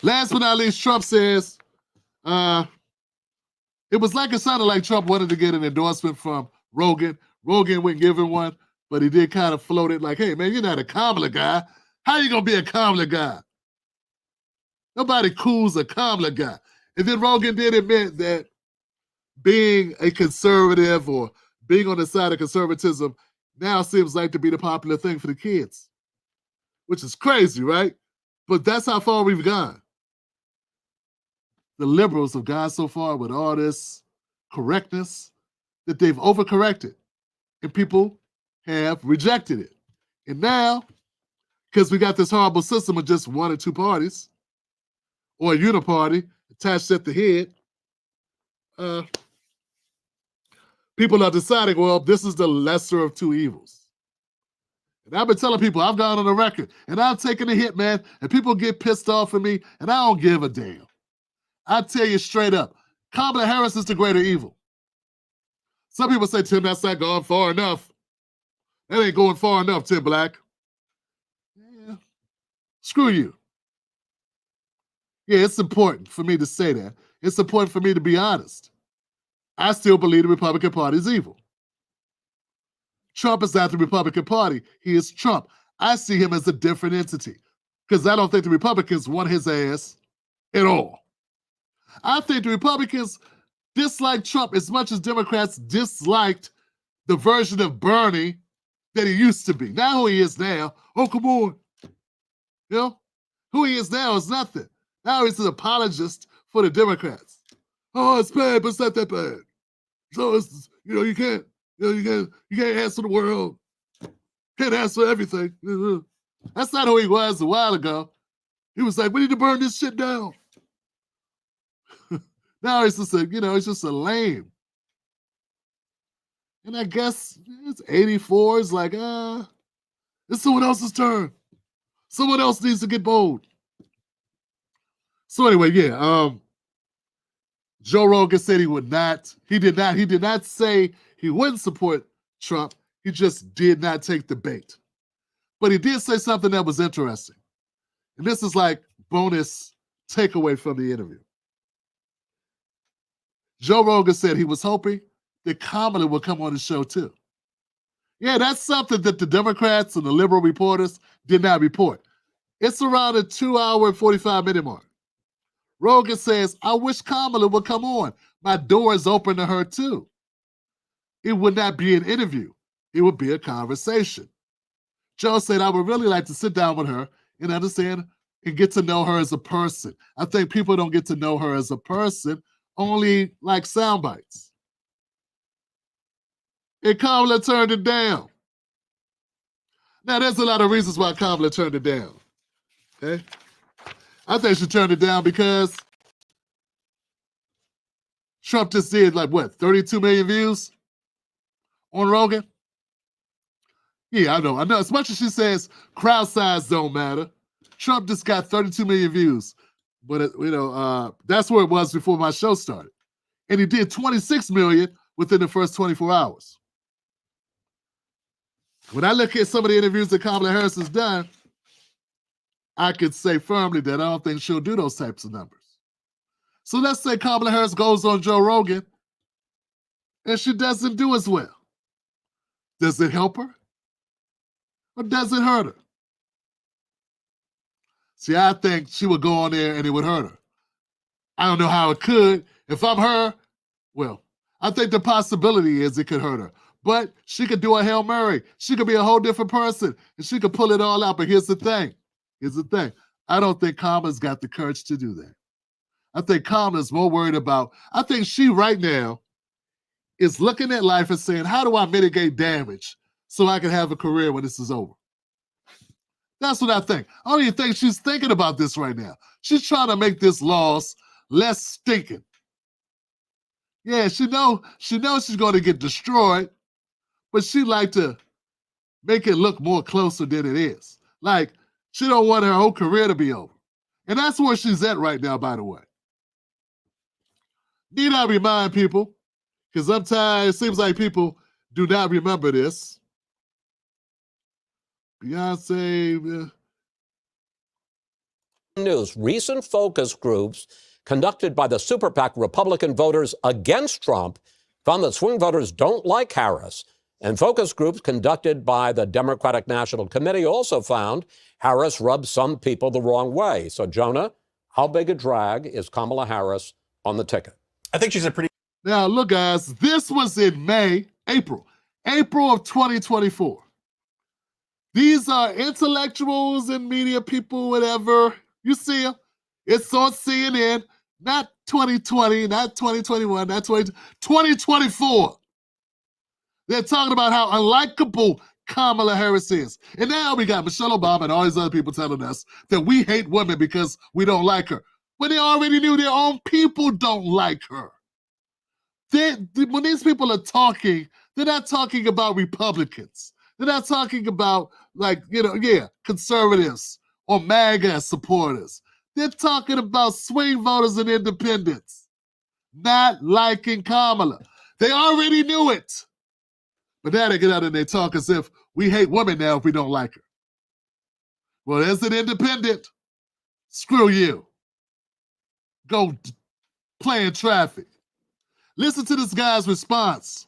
Last but not least, Trump says, it was like it sounded like Trump wanted to get an endorsement from Rogan. Rogan wouldn't give him one, but he did kind of float it like, hey, man, you're not a Kamala guy. How you going to be a Kamala guy? Nobody cools a Kamala guy. And then Rogan did admit that being a conservative or being on the side of conservatism now seems like to be the popular thing for the kids. which is crazy, right? But that's how far we've gone. The liberals have gone so far with all this correctness that they've overcorrected, and people have rejected it. And now, because we got this horrible system of just one or two parties, or a uniparty attached at the head, people are deciding, well, this is the lesser of two evils. And I've been telling people, I've gone on the record, and I've taken a hit, man, and people get pissed off at me, and I don't give a damn. I tell you straight up, Kamala Harris is the greater evil. Some people say, Tim, that's not going far enough. That ain't going far enough, Tim Black. Yeah. Screw you. Yeah, it's important for me to say that. It's important for me to be honest. I still believe the Republican Party is evil. Trump is not the Republican Party. He is Trump. I see him as a different entity because I don't think the Republicans want his ass at all. I think the Republicans dislike Trump as much as Democrats disliked the version of Bernie that he used to be. Not who he is now. Oh, come on. You know? Who he is now is nothing. Now he's an apologist for the Democrats. Oh, it's bad, but it's not that bad. So it's, you can't answer the world. Can't answer everything. That's not who he was a while ago. He was like, we need to burn this shit down. Now he's just he's just a lame. And I guess it's 84. It's like, it's someone else's turn. Someone else needs to get bold. So anyway, yeah, Joe Rogan said he did not say he wouldn't support Trump. He just did not take the bait. But he did say something that was interesting. And this is like bonus takeaway from the interview. Joe Rogan said he was hoping that Kamala would come on the show too. Yeah, that's something that the Democrats and the liberal reporters did not report. It's around a 2-hour and 45-minute mark. Rogan says, I wish Kamala would come on. My door is open to her too. It would not be an interview. It would be a conversation. Joe said, I would really like to sit down with her and understand and get to know her as a person. I think people don't get to know her as a person, only like sound bites. And Kamala turned it down. Now, there's a lot of reasons why Kamala turned it down. Okay? I think she turned it down because Trump just did 32 million views on Rogan? Yeah, I know. As much as she says crowd size don't matter, Trump just got 32 million views. But, that's where it was before my show started. And he did 26 million within the first 24 hours. When I look at some of the interviews that Kamala Harris has done, I could say firmly that I don't think she'll do those types of numbers. So let's say Kamala Harris goes on Joe Rogan and she doesn't do as well. Does it help her? Or does it hurt her? See, I think she would go on there and it would hurt her. I don't know how it could. If I'm her, well, I think the possibility is it could hurt her. But she could do a Hail Mary. She could be a whole different person and she could pull it all out. But here's the thing. I don't think Kamala's got the courage to do that. I think Kamala's more worried about, I think she right now is looking at life and saying, how do I mitigate damage so I can have a career when this is over? That's what I think. I don't even think she's thinking about this right now. She's trying to make this loss less stinking. Yeah, she knows she's going to get destroyed, but she like to make it look more closer than it is. Like, she don't want her whole career to be over. And that's where she's at right now, by the way. Need I remind people, because sometimes it seems like people do not remember this. Beyonce. News. Recent focus groups conducted by the Super PAC Republican voters against Trump found that swing voters don't like Harris. And focus groups conducted by the Democratic National Committee also found Harris rubs some people the wrong way. So, Jonah, how big a drag is Kamala Harris on the ticket? I think she's a pretty... Now, look, guys, this was in April of 2024. These are intellectuals and media people, whatever. You see them. It's on CNN, not 2020, not 2021, not 2024. They're talking about how unlikable Kamala Harris is. And now we got Michelle Obama and all these other people telling us that we hate women because we don't like her. But they already knew their own people don't like her. When these people are talking, they're not talking about Republicans. They're not talking about, conservatives or MAGA supporters. They're talking about swing voters and independents not liking Kamala. They already knew it. But now they get out and they talk as if we hate women now if we don't like her. Well, as an independent, screw you. Go play in traffic. Listen to this guy's response.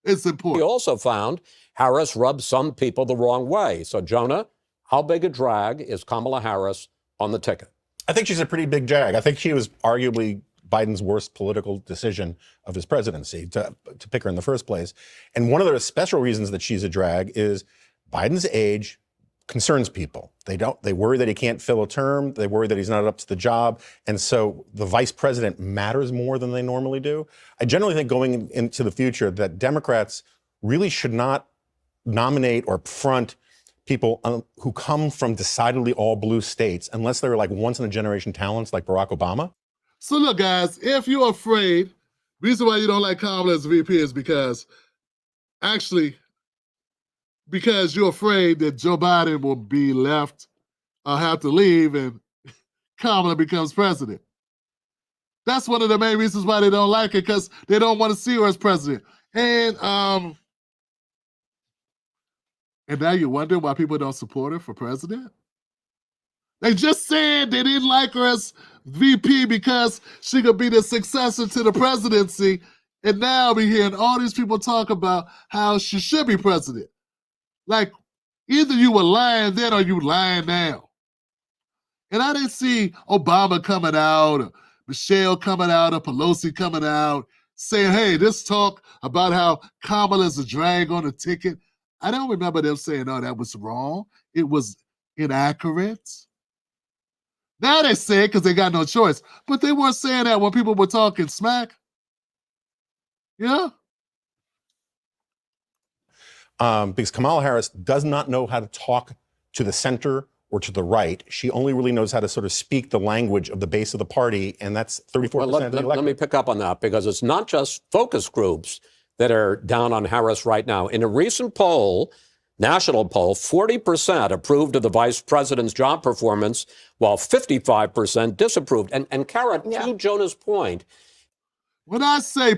It's important. He also found Harris rubbed some people the wrong way. So, Jonah, how big a drag is Kamala Harris on the ticket? I think she's a pretty big drag. I think she was arguably Biden's worst political decision of his presidency to pick her in the first place. And one of the special reasons that she's a drag is Biden's age concerns people. They worry that he can't fill a term. They worry that he's not up to the job. And so the vice president matters more than they normally do. I generally think going into the future that Democrats really should not nominate or front people who come from decidedly all blue states unless they're like once in a generation talents like Barack Obama. So look, guys, if you're afraid, reason why you don't like Kamala as VP is because you're afraid that Joe Biden will be left or have to leave and Kamala becomes president. That's one of the main reasons why they don't like her, because they don't want to see her as president. And now you're wondering why people don't support her for president? They just said they didn't like her as VP because she could be the successor to the presidency. And now we're hearing all these people talk about how she should be president. Like, either you were lying then or you lying now. And I didn't see Obama coming out, or Michelle coming out, or Pelosi coming out, saying, hey, this talk about how Kamala's a drag on the ticket. I don't remember them saying, no, that was wrong. It was inaccurate. Now they say it because they got no choice. But they weren't saying that when people were talking smack. Yeah? Because Kamala Harris does not know how to talk to the center or to the right. She only really knows how to sort of speak the language of the base of the party, and that's 34% of the electorate. Let me pick up on that, because it's not just focus groups that are down on Harris right now. In a recent poll, national poll, 40% approved of the vice president's job performance, while 55% disapproved. And Kara, to Jonah's point, when I tell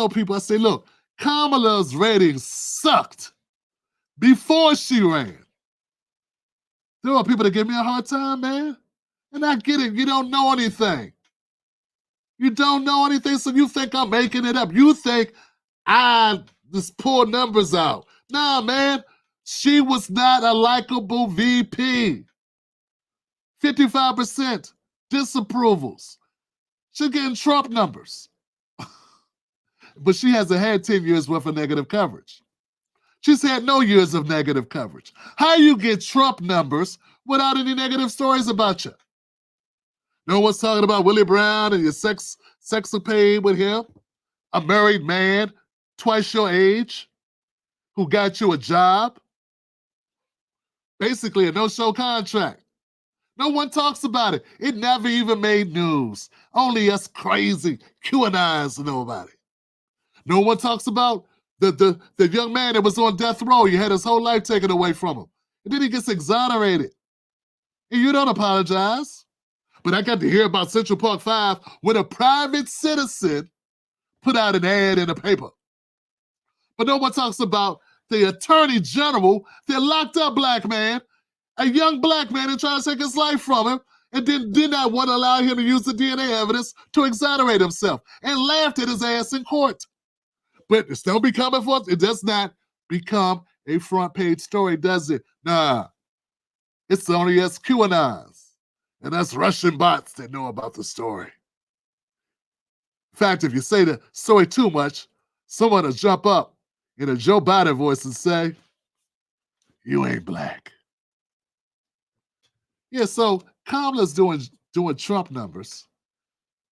people, I say, look, Kamala's ratings sucked before she ran. There are people that give me a hard time, man. And I get it. You don't know anything. You don't know anything, so you think I'm making it up. You think I just pull numbers out. Nah, man. She was not a likable VP. 55% disapprovals. She's getting Trump numbers. But she hasn't had 10 years worth of negative coverage. She's had no years of negative coverage. How you get Trump numbers without any negative stories about you? No one's talking about Willie Brown and your sexapade with him, a married man, twice your age, who got you a job. Basically a no-show contract. No one talks about it. It never even made news. Only us crazy QAnons know about it. No one talks about the young man that was on death row. You had his whole life taken away from him. And then he gets exonerated. And you don't apologize. But I got to hear about Central Park 5 when a private citizen put out an ad in the paper. But no one talks about the attorney general that locked up black man, a young black man, and tried to take his life from him, and then did not want to allow him to use the DNA evidence to exonerate himself, and laughed at his ass in court. But it still becoming for it does not become a front page story, does it? Nah. It's only us QAnons and us Russian bots that know about the story. In fact, if you say the story too much, someone will jump up in a Joe Biden voice and say, You ain't black. Yeah, so Kamala's doing Trump numbers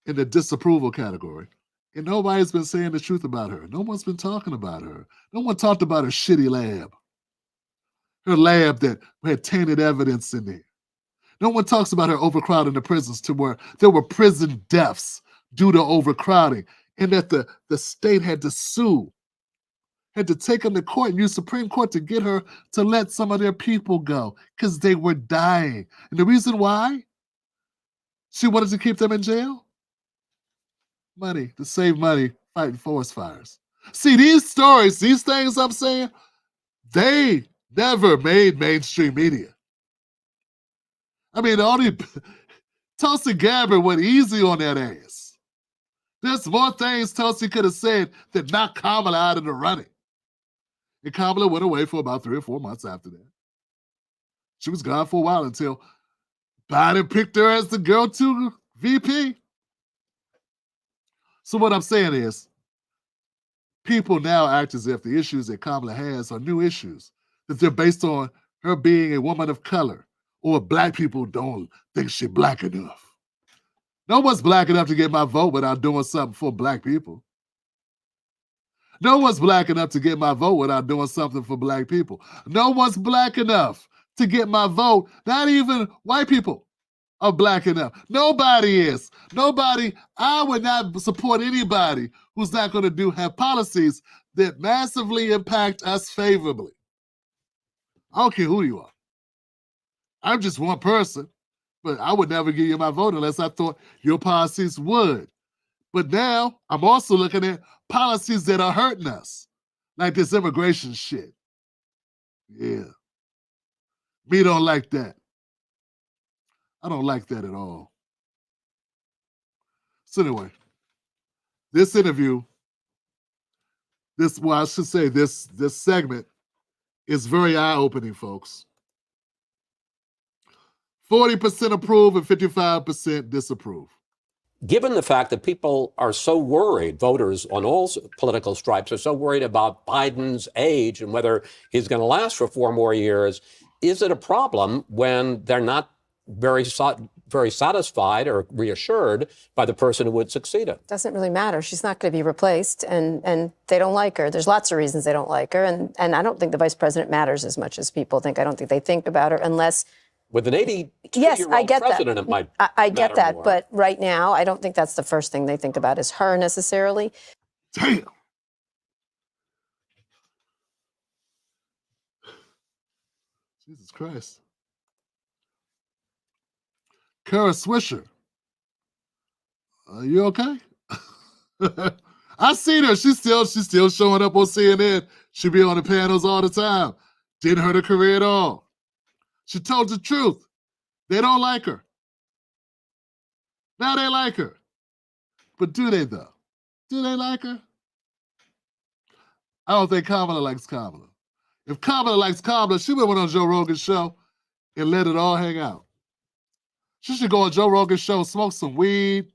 in the disapproval category. And nobody's been saying the truth about her. No one's been talking about her. No one talked about her shitty lab. Her lab that had tainted evidence in there. No one talks about her overcrowding the prisons to where there were prison deaths due to overcrowding, and that the state had to sue, had to take them to court and use Supreme Court to get her to let some of their people go because they were dying. And the reason why she wanted to keep them in jail? Money, to save money fighting forest fires. See, these stories, these things I'm saying, they never made mainstream media. I mean, Tulsi Gabbard went easy on that ass. There's more things Tulsi could have said that knocked Kamala out of the running. And Kamala went away for about 3 or 4 months after that. She was gone for a while until Biden picked her as the go-to VP. So what I'm saying is, people now act as if the issues that Kamala has are new issues, that they're based on her being a woman of color, or black people don't think she's black enough. No one's black enough to get my vote without doing something for black people. No one's black enough to get my vote without doing something for black people. No one's black enough to get my vote. Not even white people are black enough. Nobody is. Nobody. I would not support anybody who's not going to have policies that massively impact us favorably. I don't care who you are. I'm just one person, but I would never give you my vote unless I thought your policies would. But now I'm also looking at policies that are hurting us, like this immigration shit. Yeah. Me don't like that. I don't like that at all. So anyway, this interview, this segment is very eye-opening, folks. 40% approve and 55% disapprove. Given the fact that people are so worried, voters on all political stripes are so worried about Biden's age and whether he's going to last for 4 more years, is it a problem when they're not very satisfied or reassured by the person who would succeed him? Doesn't really matter. She's not going to be replaced, and they don't like her. There's lots of reasons they don't like her, and I don't think the vice president matters as much as people think. I don't think they think about her unless... With an 82-year-old yes, I get president, that. it might I get that, more. but right now, I don't think that's the first thing they think about is her necessarily. Damn. Jesus Christ. Kara Swisher. Are you okay? I seen her. She's still showing up on CNN. She be on the panels all the time. Didn't hurt her career at all. She told the truth. They don't like her. Now they like her. But do they, though? Do they like her? I don't think Kamala likes Kamala. If Kamala likes Kamala, she would have went on Joe Rogan's show and let it all hang out. She should go on Joe Rogan's show, smoke some weed,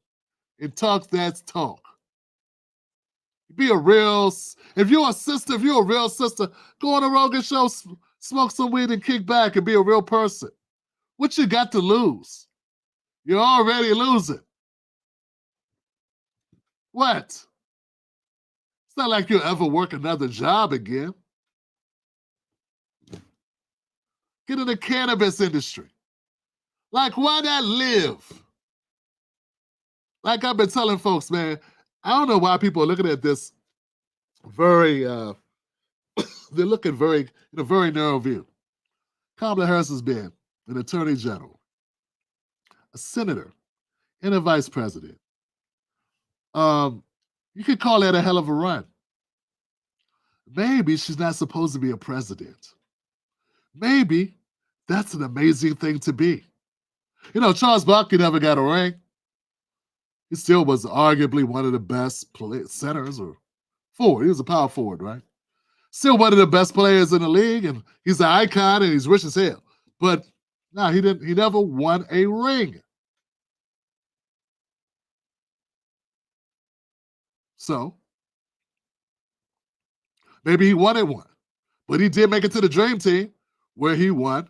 and talk that talk. Be a real, if you're a real sister, go on a Rogan show, smoke some weed and kick back and be a real person. What you got to lose? You're already losing. What? It's not like you'll ever work another job again. Get in the cannabis industry. Like, why not live? Like I've been telling folks, man, I don't know why people are looking at this very, they're looking in a very narrow view. Kamala Harris has been an attorney general, a senator, and a vice president. You could call that a hell of a run. Maybe she's not supposed to be a president. Maybe that's an amazing thing to be. You know, Charles Barkley never got a ring. He still was arguably one of the best centers or forward. He was a power forward, right? Still one of the best players in the league, and he's an icon, and he's rich as hell. But no, he didn't. He never won a ring. So maybe he wanted one, but he did make it to the dream team where he won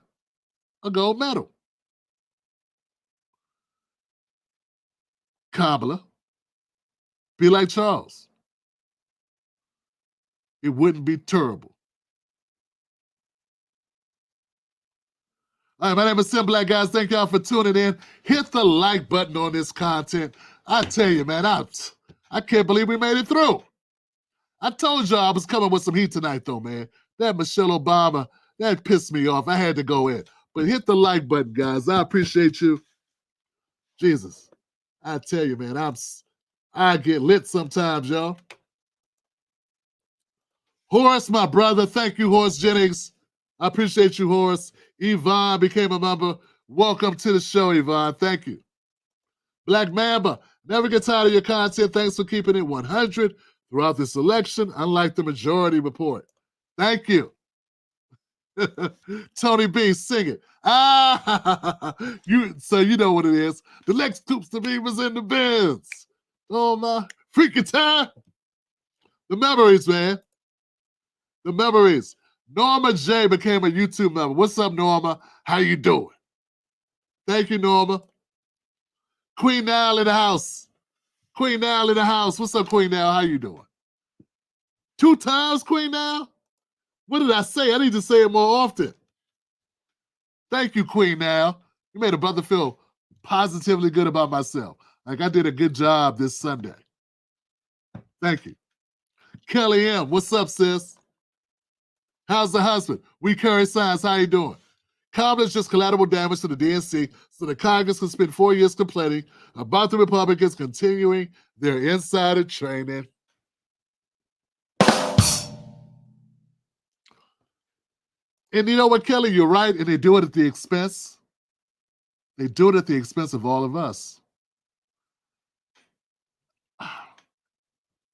a gold medal. Kamala, be like Charles. It wouldn't be terrible. All right, my name is Tim Black, guys. Thank y'all for tuning in. Hit the like button on this content. I tell you, man, I can't believe we made it through. I told y'all I was coming with some heat tonight, though, man. That Michelle Obama, that pissed me off. I had to go in. But hit the like button, guys. I appreciate you. Jesus, I tell you, man, I get lit sometimes, y'all. Horace, my brother. Thank you, Horace Jennings. I appreciate you, Horace. Yvonne became a member. Welcome to the show, Yvonne. Thank you. Black Mamba, never get tired of your content. Thanks for keeping it 100 throughout this election, unlike the majority report. Thank you. Tony B, sing it. So you know what it is. The Lex Coops to me was in the bins. Oh my freaking time. The memories, man. The memories. Norma J became a YouTube member. What's up, Norma? How you doing? Thank you, Norma. Queen Nile in the house. Queen Nile in the house. What's up, Queen Nile? How you doing? 2 times, Queen Nile? What did I say? I need to say it more often. Thank you, Queen Nile. You made a brother feel positively good about myself. Like I did a good job this Sunday. Thank you. Kelly M, what's up, sis? How's the husband? We carry signs. How you doing? Kamala is just collateral damage to the DNC, so the Congress can spend 4 years complaining about the Republicans continuing their insider training. And you know what, Kelly? You're right, and they do it at the expense. They do it at the expense of all of us.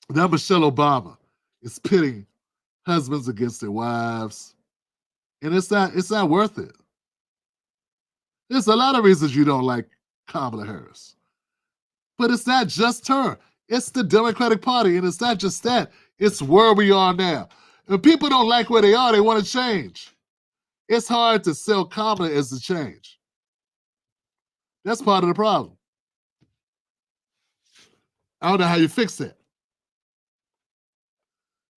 Now Michelle Obama is pitting husbands against their wives, and it's not worth it. There's a lot of reasons you don't like Kamala Harris, but it's not just her. It's the Democratic Party, and it's not just that. It's where we are now. If people don't like where they are, they want to change. It's hard to sell Kamala as the change. That's part of the problem. I don't know how you fix that.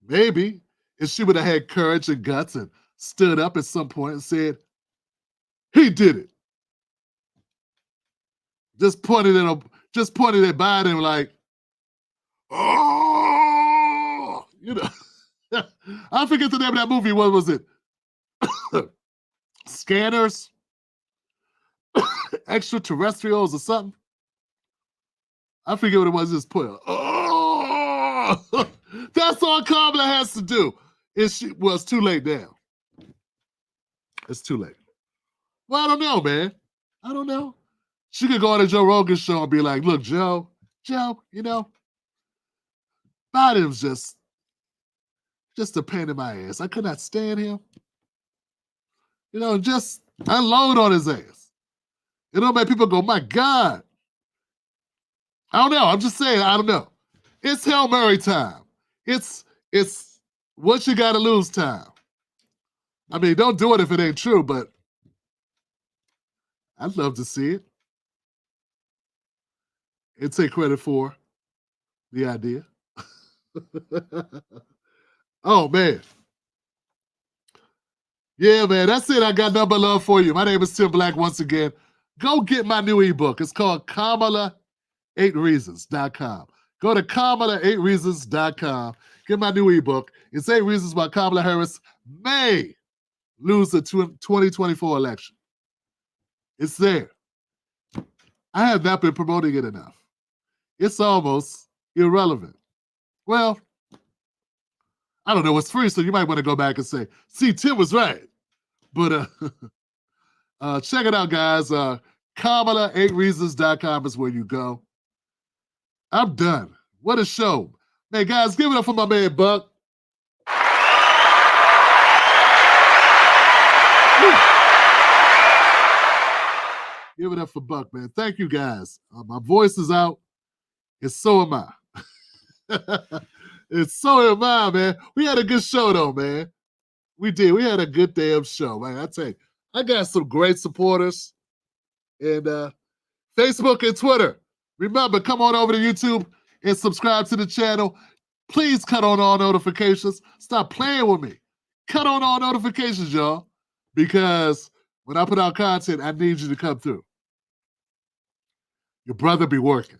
Maybe if she would have had courage and guts and stood up at some point and said, he did it. Just pointed at Biden like, oh, you know. I forget the name of that movie. What was it? Scanners? Extraterrestrials or something? I forget what it was. Just put, oh! That's all Kamala has to do. It's too late now. It's too late. Well, I don't know, man. I don't know. She could go on a Joe Rogan show and be like, look, Joe, you know, Biden's just a pain in my ass. I could not stand him. You know, just unload on his ass. It'll make people go, my God. I don't know. I'm just saying, I don't know. It's Hail Mary time. It's what you gotta lose time. I mean, don't do it if it ain't true, but I'd love to see it. And take credit for the idea. Oh, man. Yeah, man, that's it. I got nothing but love for you. My name is Tim Black once again. Go get my new ebook. It's called Kamala8reasons.com. Go to Kamala8reasons.com. Get my new ebook. It's 8 Reasons Why Kamala Harris may lose the 2024 election. It's there. I have not been promoting it enough. It's almost irrelevant. Well, I don't know. It's free, so you might want to go back and say, see, Tim was right. But check it out, guys. Kamala8reasons.com is where you go. I'm done. What a show. Man, guys, give it up for my man, Buck. Give it up for Buck, man. Thank you, guys. My voice is out. And so am I. And so am I, man. We had a good show, though, man. We did. We had a good damn show, man. I tell you, I got some great supporters. And Facebook and Twitter. Remember, come on over to YouTube and subscribe to the channel. Please cut on all notifications. Stop playing with me. Cut on all notifications, y'all. Because when I put out content, I need you to come through. Your brother be working.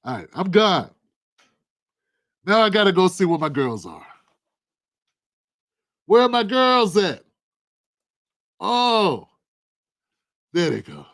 All right, I'm gone. Now I got to go see where my girls are. Where are my girls at? Oh, there they go.